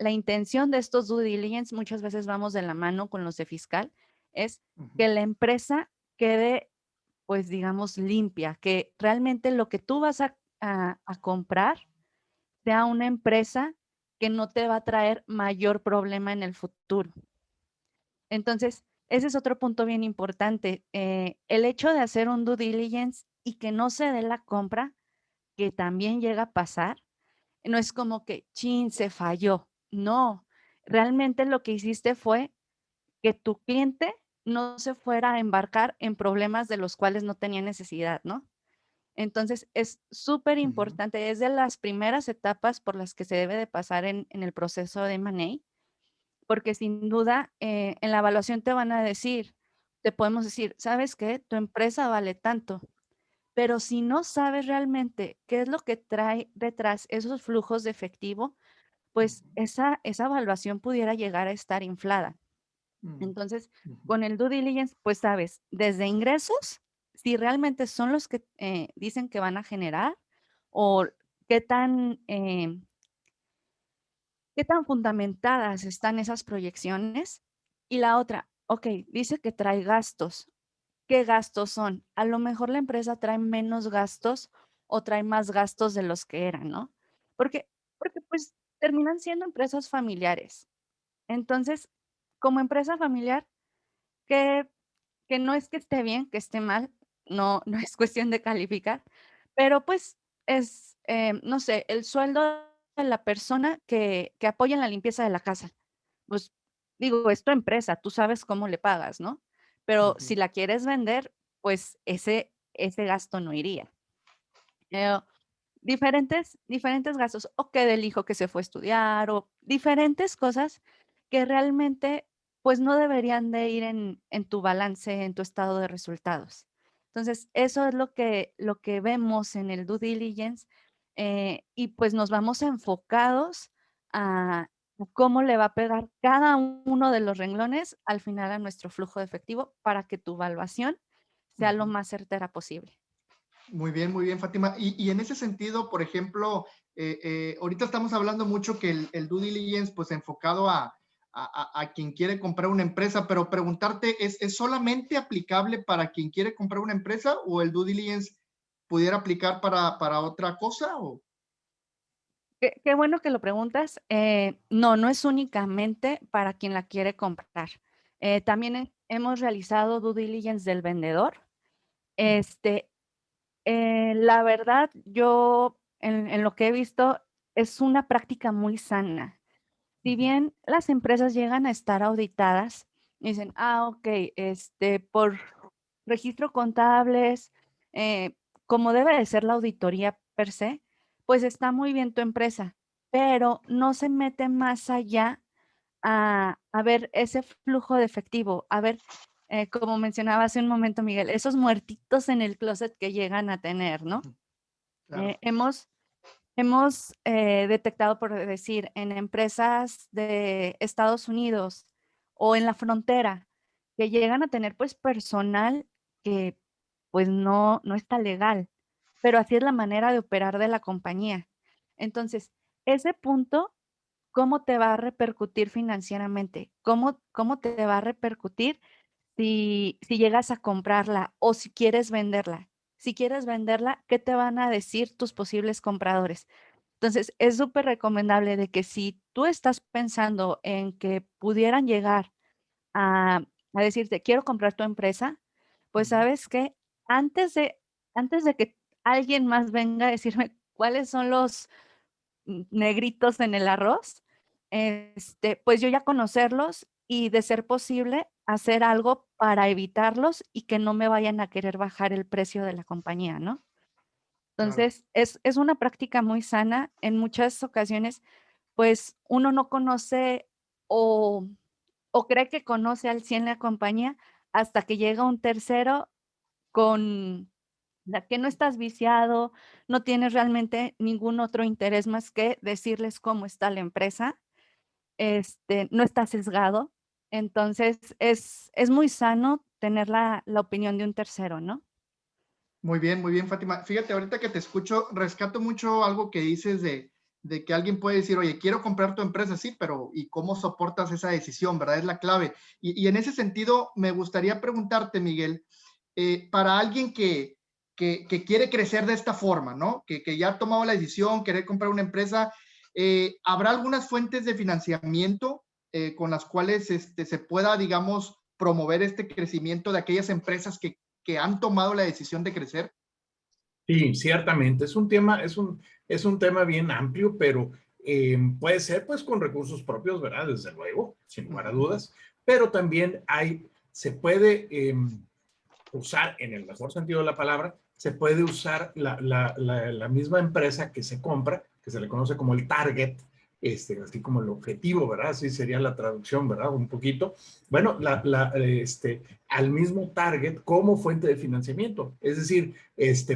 la intención de estos due diligence, muchas veces vamos de la mano con los de fiscal, es Ujú. que la empresa quede, pues digamos, limpia, que realmente lo que tú vas a comprar sea una empresa que no te va a traer mayor problema en el futuro. Entonces, ese es otro punto bien importante. El hecho de hacer un due diligence y que no se dé la compra, que también llega a pasar, no es como que, chin, se falló. No, realmente lo que hiciste fue que tu cliente no se fuera a embarcar en problemas de los cuales no tenía necesidad, ¿no? Entonces, es súper Ujú. importante, es de las primeras etapas por las que se debe de pasar en el proceso de M&A, porque sin duda en la evaluación te van a decir, te podemos decir, ¿sabes qué? Tu empresa vale tanto, pero si no sabes realmente qué es lo que trae detrás esos flujos de efectivo, pues Ujú. esa evaluación pudiera llegar a estar inflada. Mm. Entonces, Ujú. con el due diligence, pues sabes, desde ingresos, si realmente son los que dicen que van a generar o qué tan, qué tan fundamentadas están esas proyecciones. Y la otra, ok, dice que trae gastos. ¿Qué gastos son? A lo mejor la empresa trae menos gastos o trae más gastos de los que eran, ¿no? Porque, porque pues terminan siendo empresas familiares. Entonces, como empresa familiar, que, que no es que esté bien, que esté mal, no, no es cuestión de calificar, pero pues es, no sé, el sueldo de la persona que apoya en la limpieza de la casa. Pues digo, es tu empresa, tú sabes cómo le pagas, ¿no? Pero si Ujú. la quieres vender, pues ese gasto no iría. Eh, diferentes gastos, o que del hijo que se fue a estudiar, o diferentes cosas que realmente, pues, no deberían de ir en tu balance, en tu estado de resultados. Entonces, eso es lo que vemos en el due diligence, y pues nos vamos enfocados a cómo le va a pegar cada uno de los renglones al final a nuestro flujo de efectivo para que tu evaluación sea lo Ujú. más certera posible. Muy bien, Fátima. Y en ese sentido, por ejemplo, ahorita estamos hablando mucho que el due diligence, pues enfocado a quien quiere comprar una empresa, pero preguntarte, ¿es solamente aplicable para quien quiere comprar una empresa o el due diligence pudiera aplicar para otra cosa? O, Qué bueno que lo preguntas. No, no es únicamente para quien la quiere comprar. También hemos realizado due diligence del vendedor. Este, la verdad, yo en lo que he visto es una práctica muy sana. Si ujú, bien las empresas llegan a estar auditadas, dicen, ok, por registro contables, eh, como debe de ser la auditoría per se, pues está muy bien tu empresa, pero no se mete más allá a ver ese flujo de efectivo, a ver, como mencionaba hace un momento Miguel, esos muertitos en el closet que llegan a tener, ¿no? ujú, claro. Eh, hemos Hemos detectado, por decir, en empresas de Estados Unidos o en la frontera, que llegan a tener pues personal que pues no está legal, pero así es la manera de operar de la compañía. Entonces, ese punto, ¿cómo te va a repercutir financieramente? ¿Cómo te va a repercutir si llegas a comprarla o si quieres venderla? Si quieres venderla, ¿qué te van a decir tus posibles compradores? Entonces, es súper recomendable de que si tú estás pensando en que pudieran llegar a, a decirte, quiero comprar tu empresa, pues ¿sabes qué? Antes de que alguien más venga a decirme cuáles son los negritos en el arroz, pues yo ya conocerlos y de ser posible hacer algo para evitarlos y que no me vayan a querer bajar el precio de la compañía, ¿no? Claro. Entonces, es una práctica muy sana. En muchas ocasiones, pues uno no conoce o, o cree que conoce al 100 la compañía hasta que llega un tercero con la que no estás viciado, no tienes realmente ningún otro interés más que decirles cómo está la empresa, no estás sesgado. Entonces, es muy sano tener la opinión de un tercero, ¿no? Muy bien, Fátima. Fíjate, ahorita que te escucho, rescato mucho algo que dices de que alguien puede decir, oye, quiero comprar tu empresa, sí, pero ¿y cómo soportas esa decisión, verdad? Es la clave. Y en ese sentido, me gustaría preguntarte, Miguel, para alguien que quiere crecer de esta forma, ¿no? Que ya ha tomado la decisión, querer comprar una empresa, ¿habrá algunas fuentes de financiamiento con las cuales se pueda, digamos, promover este crecimiento de aquellas empresas que han tomado la decisión de crecer? Sí, ciertamente. Es un tema bien amplio, pero puede ser pues con recursos propios, ¿verdad? Desde luego, sin lugar a dudas. Pero también se puede usar, en el mejor sentido de la palabra, se puede usar la misma empresa que se compra, que se le conoce como el target, así como el objetivo, ¿verdad? Así sería la traducción, ¿verdad? Un poquito. Bueno, al mismo target como fuente de financiamiento. Es decir,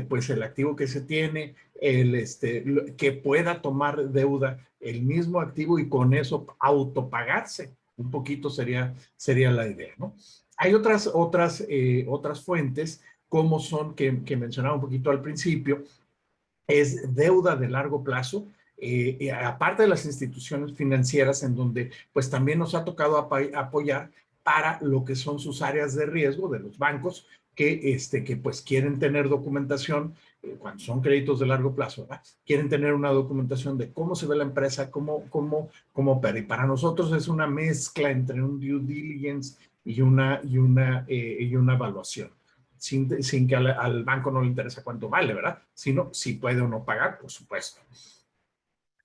pues el activo que se tiene, que pueda tomar deuda, el mismo activo y con eso autopagarse. Un poquito sería la idea, ¿no? Hay otras fuentes, como son que mencionaba un poquito al principio, es deuda de largo plazo, aparte de las instituciones financieras en donde pues también nos ha tocado apoyar para lo que son sus áreas de riesgo de los bancos que pues quieren tener documentación cuando son créditos de largo plazo, ¿verdad? Quieren tener una documentación de cómo se ve la empresa, cómo opera. Y para nosotros es una mezcla entre un due diligence y una evaluación sin que al banco no le interesa cuánto vale, ¿verdad? Sino si puede o no pagar, por supuesto.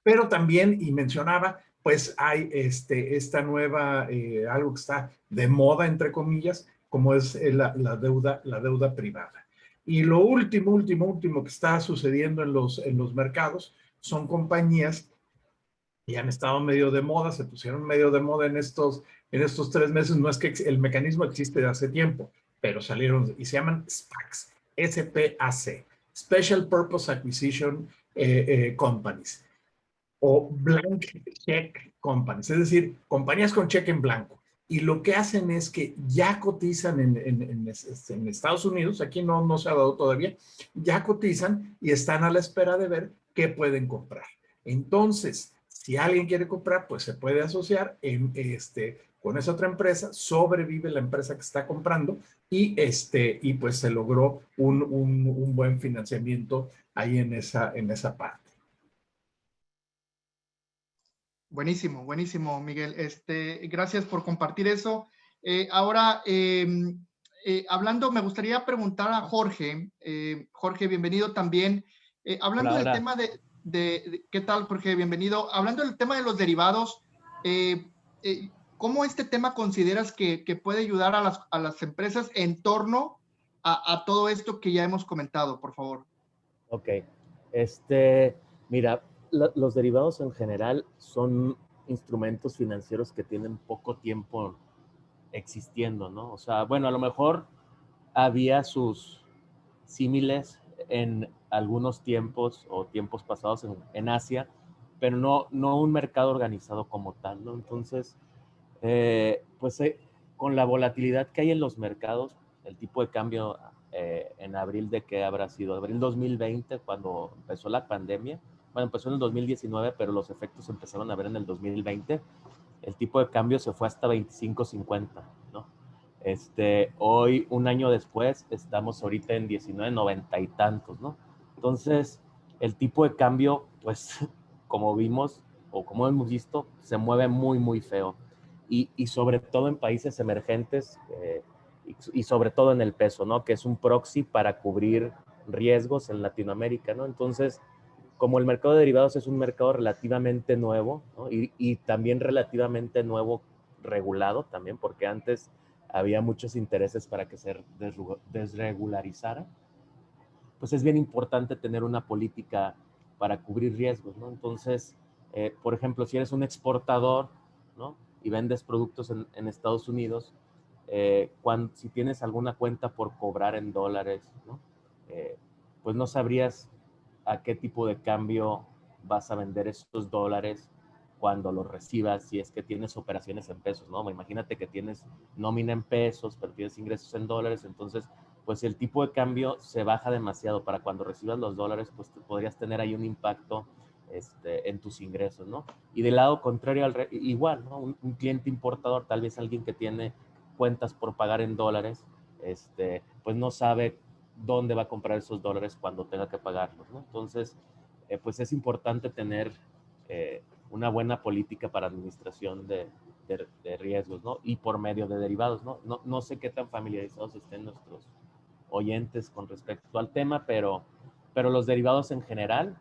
Pero también, y mencionaba, pues hay esta nueva, algo que está de moda, entre comillas, como es la deuda privada. Y lo último que está sucediendo en los mercados son compañías que han estado medio de moda, se pusieron medio de moda en estos 3 meses. No es que el mecanismo existe de hace tiempo, pero salieron y se llaman SPACs, SPAC, Special Purpose Acquisition Companies, o Blank Check Companies, es decir, compañías con cheque en blanco. Y lo que hacen es que ya cotizan en Estados Unidos, aquí no se ha dado todavía, ya cotizan y están a la espera de ver qué pueden comprar. Entonces, si alguien quiere comprar, pues se puede asociar con esa otra empresa, sobrevive la empresa que está comprando y pues se logró un buen financiamiento ahí en esa parte. Buenísimo, buenísimo, Miguel. Gracias por compartir eso. Ahora, hablando, me gustaría preguntar a Jorge. Jorge, bienvenido también. Hablando Hola, del hola. tema ¿qué tal, Jorge? Bienvenido. Hablando del tema de los derivados, ¿cómo este tema consideras que puede ayudar a las empresas en torno a todo esto que ya hemos comentado, por favor? Ok. Mira, los derivados en general son instrumentos financieros que tienen poco tiempo existiendo, ¿no? O sea, bueno, a lo mejor había sus símiles en algunos tiempos o tiempos pasados en Asia, pero no un mercado organizado como tal, ¿no? Entonces, pues con la volatilidad que hay en los mercados, el tipo de cambio en abril de qué habrá sido, abril 2020, cuando empezó la pandemia, bueno, empezó en el 2019, pero los efectos empezaron a ver en el 2020, el tipo de cambio se fue hasta 25.50, ¿no? Hoy, un año después, estamos ahorita en 19.90 y tantos, ¿no? Entonces, el tipo de cambio, pues, como vimos o como hemos visto, se mueve muy, muy feo. Y sobre todo en países emergentes, y sobre todo en el peso, ¿no? Que es un proxy para cubrir riesgos en Latinoamérica, ¿no? Entonces, como el mercado de derivados es un mercado relativamente nuevo, ¿no? Y también relativamente nuevo regulado también, porque antes había muchos intereses para que se desregularizara, pues es bien importante tener una política para cubrir riesgos, ¿no? Entonces, por ejemplo, si eres un exportador, ¿no? Y vendes productos en Estados Unidos, si tienes alguna cuenta por cobrar en dólares, ¿no? Pues no sabrías a qué tipo de cambio vas a vender esos dólares cuando los recibas, si es que tienes operaciones en pesos, ¿no? Imagínate que tienes nómina en pesos, pero tienes ingresos en dólares, entonces, pues el tipo de cambio se baja demasiado para cuando recibas los dólares, pues podrías tener ahí un impacto en tus ingresos, ¿no? Y del lado contrario, igual, ¿no? Un cliente importador, tal vez alguien que tiene cuentas por pagar en dólares, pues no sabe dónde va a comprar esos dólares cuando tenga que pagarlos, ¿no? Entonces, pues es importante tener una buena política para administración de riesgos, ¿no? Y por medio de derivados, ¿no? No sé qué tan familiarizados estén nuestros oyentes con respecto al tema, pero los derivados en general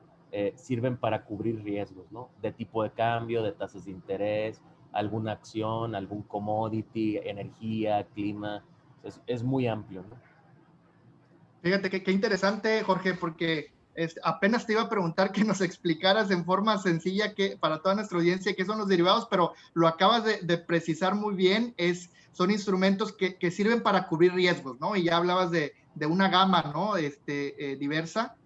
sirven para cubrir riesgos, ¿no? De tipo de cambio, de tasas de interés, alguna acción, algún commodity, energía, clima. Es muy amplio, ¿no? Fíjate qué interesante, Jorge, porque apenas te iba a preguntar que nos explicaras en forma sencilla para toda nuestra audiencia qué son los derivados, pero lo acabas de precisar muy bien. Son instrumentos que sirven para cubrir riesgos, ¿no? Y ya hablabas de una gama, ¿no? Diversa.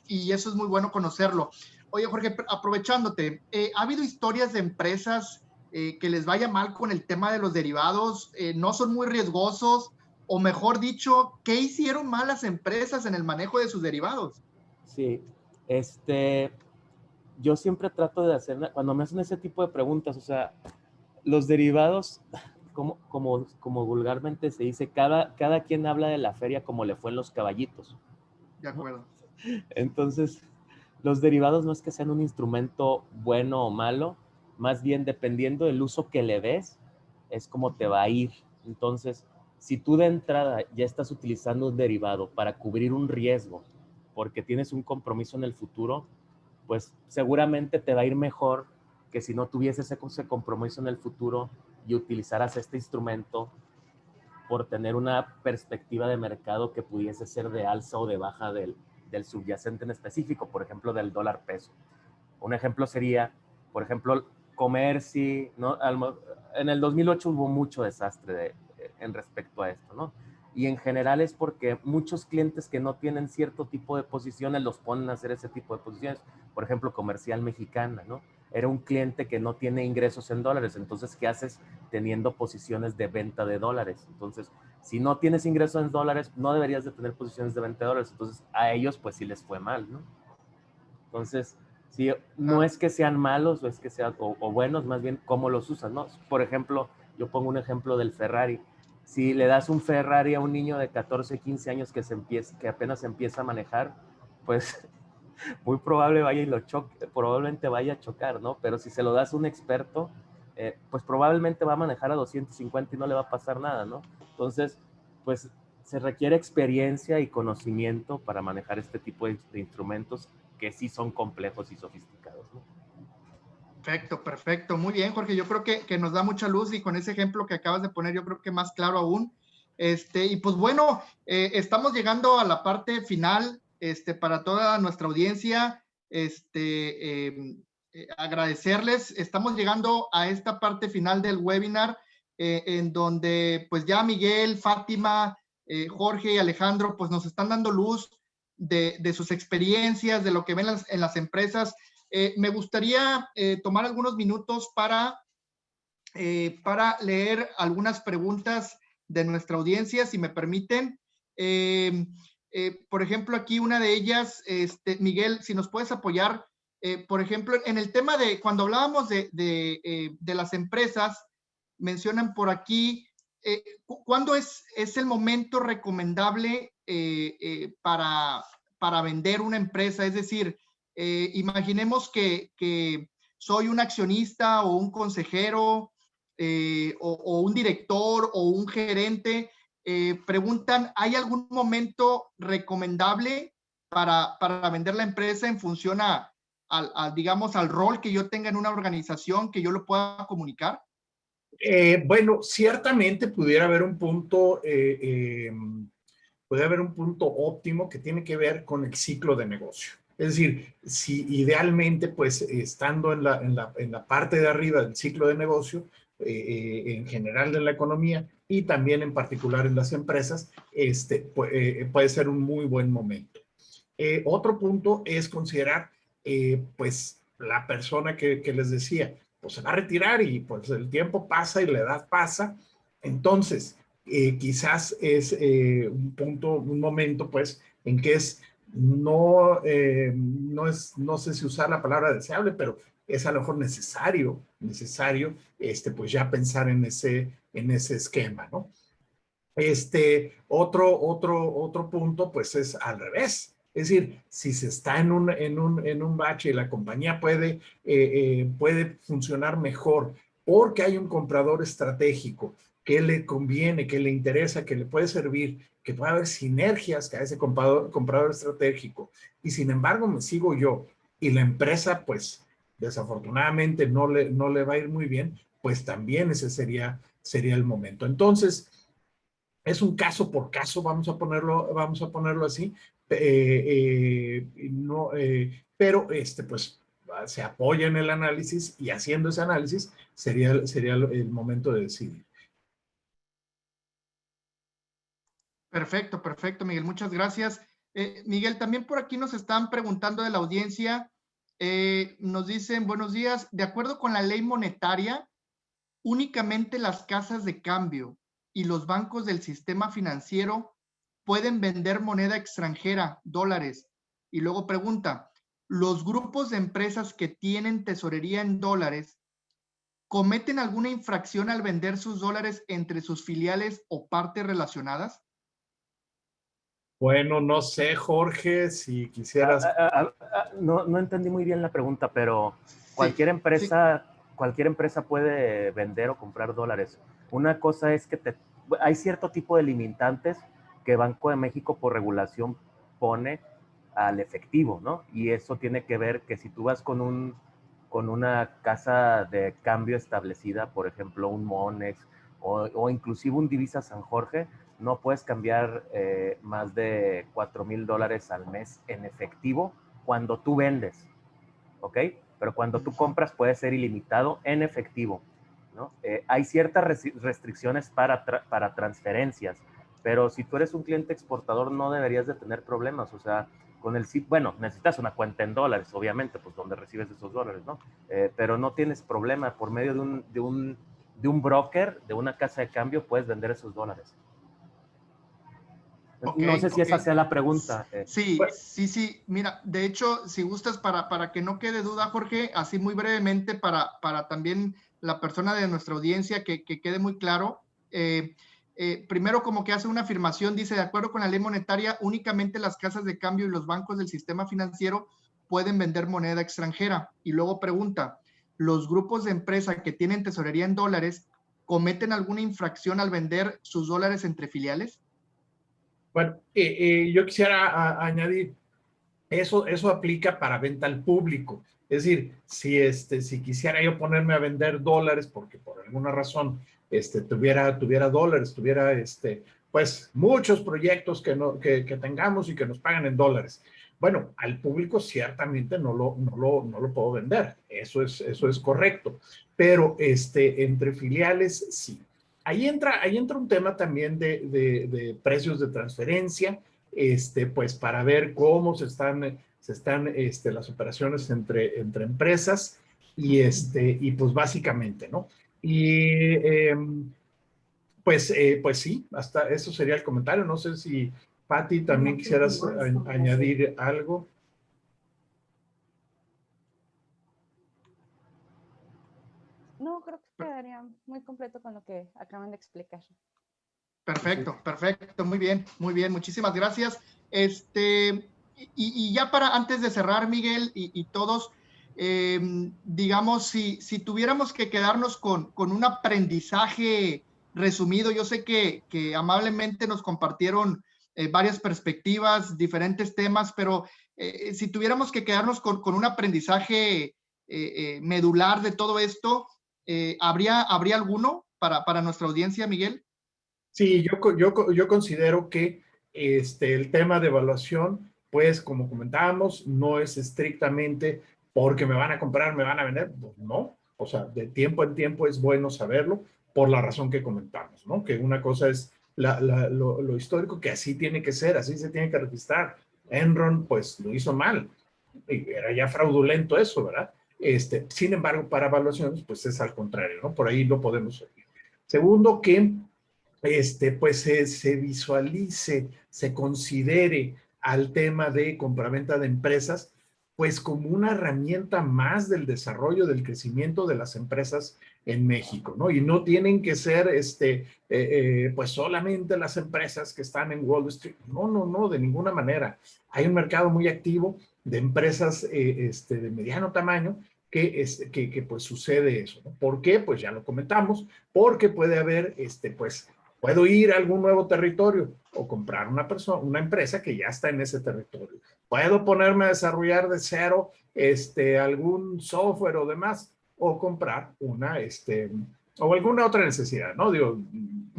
Y eso es muy bueno conocerlo. Oye, Jorge, aprovechándote, ¿ha habido historias de empresas que les vaya mal con el tema de los derivados? ¿No son muy riesgosos? O mejor dicho, ¿qué hicieron mal las empresas en el manejo de sus derivados? Sí, yo siempre trato de hacer, cuando me hacen ese tipo de preguntas, o sea, los derivados, como vulgarmente se dice, cada quien habla de la feria como le fue en los caballitos. De acuerdo. Entonces, los derivados no es que sean un instrumento bueno o malo, más bien dependiendo del uso que le des, es como te va a ir. Entonces, si tú de entrada ya estás utilizando un derivado para cubrir un riesgo, porque tienes un compromiso en el futuro, pues seguramente te va a ir mejor que si no tuvieses ese compromiso en el futuro y utilizaras este instrumento por tener una perspectiva de mercado que pudiese ser de alza o de baja del subyacente en específico, por ejemplo, del dólar peso. Un ejemplo sería, por ejemplo, Comerci, ¿no? En el 2008 hubo mucho desastre en respecto a esto, ¿no? Y en general es porque muchos clientes que no tienen cierto tipo de posiciones los ponen a hacer ese tipo de posiciones. Por ejemplo, Comercial Mexicana, ¿no? Era un cliente que no tiene ingresos en dólares. Entonces, ¿qué haces teniendo posiciones de venta de dólares? Entonces, si no tienes ingresos en dólares, no deberías de tener posiciones de venta de dólares. Entonces, a ellos pues sí les fue mal, ¿no? Entonces, sí, no es que sean malos o es que sean o buenos, más bien cómo los usan, ¿no? Por ejemplo, yo pongo un ejemplo del Ferrari. Si le das un Ferrari a un niño de 14, 15 años que apenas empieza a manejar, pues muy probable vaya y lo choque, probablemente vaya a chocar, ¿no? Pero si se lo das a un experto, pues probablemente va a manejar a 250 y no le va a pasar nada, ¿no? Entonces, pues se requiere experiencia y conocimiento para manejar este tipo de instrumentos que sí son complejos y sofisticados, ¿no? Perfecto, perfecto. Muy bien, Jorge. Yo creo que nos da mucha luz y con ese ejemplo que acabas de poner, yo creo que más claro aún. Y pues bueno, estamos llegando a la parte final, para toda nuestra audiencia, agradecerles. Estamos llegando a esta parte final del webinar, en donde pues ya Miguel, Fátima, Jorge y Alejandro pues nos están dando luz de sus experiencias, de lo que ven en las empresas. Me gustaría tomar algunos minutos para leer algunas preguntas de nuestra audiencia, si me permiten. Por ejemplo, aquí una de ellas, Miguel, si nos puedes apoyar, por ejemplo, en el tema de cuando hablábamos de las empresas, mencionan por aquí, ¿cuándo es el momento recomendable para vender una empresa? Es decir, imaginemos que soy un accionista o un consejero o un director o un gerente, preguntan, ¿hay algún momento recomendable para vender la empresa en función digamos, al rol que yo tenga en una organización, que yo lo pueda comunicar? Bueno, ciertamente pudiera haber un punto, puede haber un punto óptimo que tiene que ver con el ciclo de negocio. Es decir, si idealmente, pues estando en la parte de arriba del ciclo de negocio, en general de la economía y también en particular en las empresas, puede ser un muy buen momento. Otro punto es considerar, pues, la persona que les decía, pues se va a retirar y pues el tiempo pasa y la edad pasa. Entonces, quizás es un punto, un momento, pues, en que no sé si usar la palabra deseable, pero es a lo mejor necesario, pues ya pensar en ese esquema, ¿no? Otro punto, pues es al revés. Es decir, si se está en un bache y la compañía puede funcionar mejor porque hay un comprador estratégico que le conviene, que le interesa, que le puede servir, que puede haber sinergias a ese comprador estratégico, y sin embargo me sigo yo y la empresa, pues desafortunadamente no le va a ir muy bien, pues también ese sería el momento. Entonces, es un caso por caso, vamos a ponerlo así, no, pero pues se apoya en el análisis, y haciendo ese análisis sería el momento de decidir. Perfecto, perfecto, Miguel. Muchas gracias. Miguel, también por aquí nos están preguntando de la audiencia. Nos dicen, buenos días, de acuerdo con la ley monetaria, únicamente las casas de cambio y los bancos del sistema financiero pueden vender moneda extranjera, dólares. Y luego pregunta, ¿los grupos de empresas que tienen tesorería en dólares cometen alguna infracción al vender sus dólares entre sus filiales o partes relacionadas? Bueno, no sé, Jorge, si quisieras. No entendí muy bien la pregunta, pero Sí, cualquier sí. empresa puede vender o comprar dólares. Una cosa es que hay cierto tipo de limitantes que Banco de México por regulación pone al efectivo, ¿no? Y eso tiene que ver que si tú vas con una casa de cambio establecida, por ejemplo, un Monex o inclusive un Divisa San Jorge, no puedes cambiar más de $4,000 al mes en efectivo cuando tú vendes, ¿ok? Pero cuando tú compras puede ser ilimitado en efectivo, ¿no? Hay ciertas restricciones para transferencias, pero si tú eres un cliente exportador no deberías de tener problemas, o sea, bueno, necesitas una cuenta en dólares, obviamente, pues donde recibes esos dólares, ¿no? Pero no tienes problema, por medio de un broker, de una casa de cambio, puedes vender esos dólares. Ok, No sé si ok. esa sea la pregunta. Sí. Mira, de hecho, si gustas, para que no quede duda, Jorge, así muy brevemente, para también la persona de nuestra audiencia que quede muy claro. Primero, como que hace una afirmación, dice, de acuerdo con la ley monetaria, únicamente las casas de cambio y los bancos del sistema financiero pueden vender moneda extranjera. Y luego pregunta, ¿los grupos de empresa que tienen tesorería en dólares cometen alguna infracción al vender sus dólares entre filiales? Bueno, yo quisiera añadir, eso aplica para venta al público. Es decir, si quisiera yo ponerme a vender dólares porque por alguna razón tuviera dólares, pues muchos proyectos que tengamos y que nos pagan en dólares. Bueno, al público ciertamente no lo puedo vender. Eso es correcto. Pero entre filiales sí. Ahí entra un tema también de precios de transferencia, pues para ver cómo se están las operaciones entre empresas y pues básicamente, ¿no? Y pues sí, hasta eso sería el comentario. No sé si Patti también quisieras añadir algo. No, creo que quedaría muy completo con lo que acaban de explicar. Perfecto, perfecto, muy bien, muchísimas gracias. Y ya antes de cerrar, Miguel y todos, digamos, si tuviéramos que quedarnos con un aprendizaje resumido, yo sé que amablemente nos compartieron varias perspectivas, diferentes temas, pero si tuviéramos que quedarnos con un aprendizaje medular de todo esto, ¿habría alguno para nuestra audiencia, Miguel? Sí, yo considero que el tema de evaluación, pues como comentábamos, no es estrictamente porque me van a comprar, me van a vender, pues no. O sea, de tiempo en tiempo es bueno saberlo por la razón que comentamos, ¿no? Que una cosa es lo histórico, que así tiene que ser, así se tiene que registrar. Enron, pues lo hizo mal, y era ya fraudulento eso, ¿verdad? Sin embargo, para evaluaciones, pues es al contrario, ¿no? Por ahí lo podemos seguir. Segundo, que pues se visualice, se considere al tema de compraventa de empresas, pues como una herramienta más del desarrollo, del crecimiento de las empresas en México, ¿no? Y no tienen que ser, pues solamente las empresas que están en Wall Street. No, de ninguna manera. Hay un mercado muy activo de empresas de mediano tamaño que pues sucede eso, ¿no? ¿Por qué? Pues ya lo comentamos, porque puede haber, pues, puedo ir a algún nuevo territorio o comprar una empresa que ya está en ese territorio. Puedo ponerme a desarrollar de cero algún software o demás, o comprar o alguna otra necesidad, ¿no? Digo,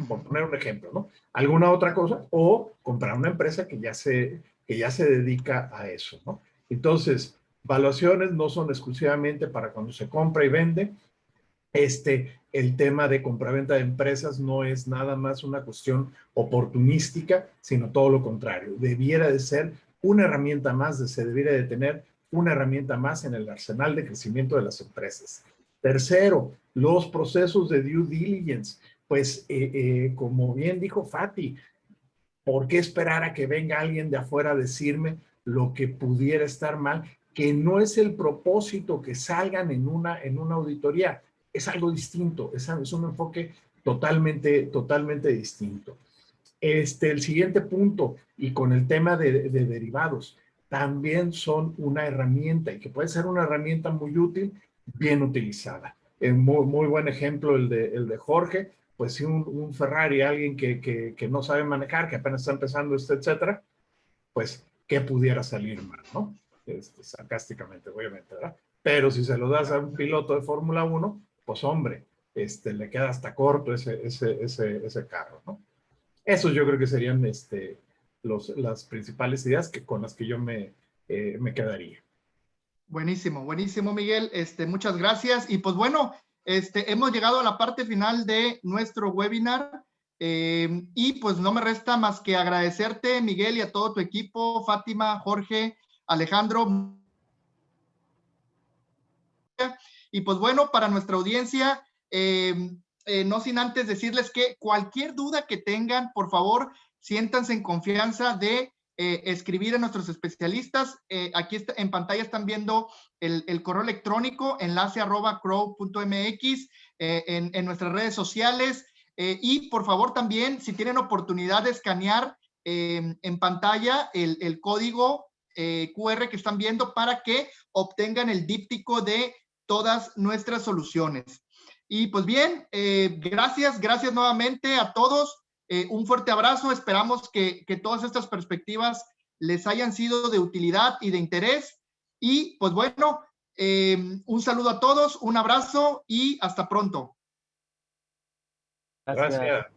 por poner un ejemplo, ¿no? Alguna otra cosa, o comprar una empresa que ya se dedica a eso, ¿no? Entonces, valuaciones no son exclusivamente para cuando se compra y vende. El tema de compraventa de empresas no es nada más una cuestión oportunística, sino todo lo contrario. Debiera de ser una herramienta más, se debiera de tener una herramienta más en el arsenal de crecimiento de las empresas. Tercero, los procesos de due diligence. Pues, como bien dijo Fati, ¿por qué esperar a que venga alguien de afuera a decirme lo que pudiera estar mal? Que no es el propósito que salgan en una auditoría. Es algo distinto, es un enfoque totalmente distinto. El siguiente punto, y con el tema de derivados, también son una herramienta, y que puede ser una herramienta muy útil, bien utilizada. Muy buen ejemplo el de Jorge. Pues si un Ferrari, alguien que no sabe manejar, que apenas está empezando, etcétera, pues, ¿qué pudiera salir mal, no? Sarcásticamente, obviamente, ¿verdad? Pero si se lo das a un piloto de Fórmula 1, pues, hombre, le queda hasta corto ese carro, ¿no? Esos yo creo que serían las principales ideas con las que yo me quedaría. Buenísimo, Miguel. Muchas gracias. Y pues bueno, hemos llegado a la parte final de nuestro webinar. Y pues no me resta más que agradecerte, Miguel, y a todo tu equipo, Fátima, Jorge, Alejandro. Y pues bueno, para nuestra audiencia, no sin antes decirles que cualquier duda que tengan, por favor, siéntanse en confianza de escribir a nuestros especialistas. Aquí en pantalla están viendo el correo electrónico, enlace@crow.mx, en nuestras redes sociales. Y por favor también, si tienen oportunidad de escanear en pantalla el código QR que están viendo para que obtengan el díptico de todas nuestras soluciones. Y pues bien, gracias nuevamente a todos. Un fuerte abrazo. Esperamos que todas estas perspectivas les hayan sido de utilidad y de interés. Y pues bueno, un saludo a todos, un abrazo y hasta pronto. Gracias.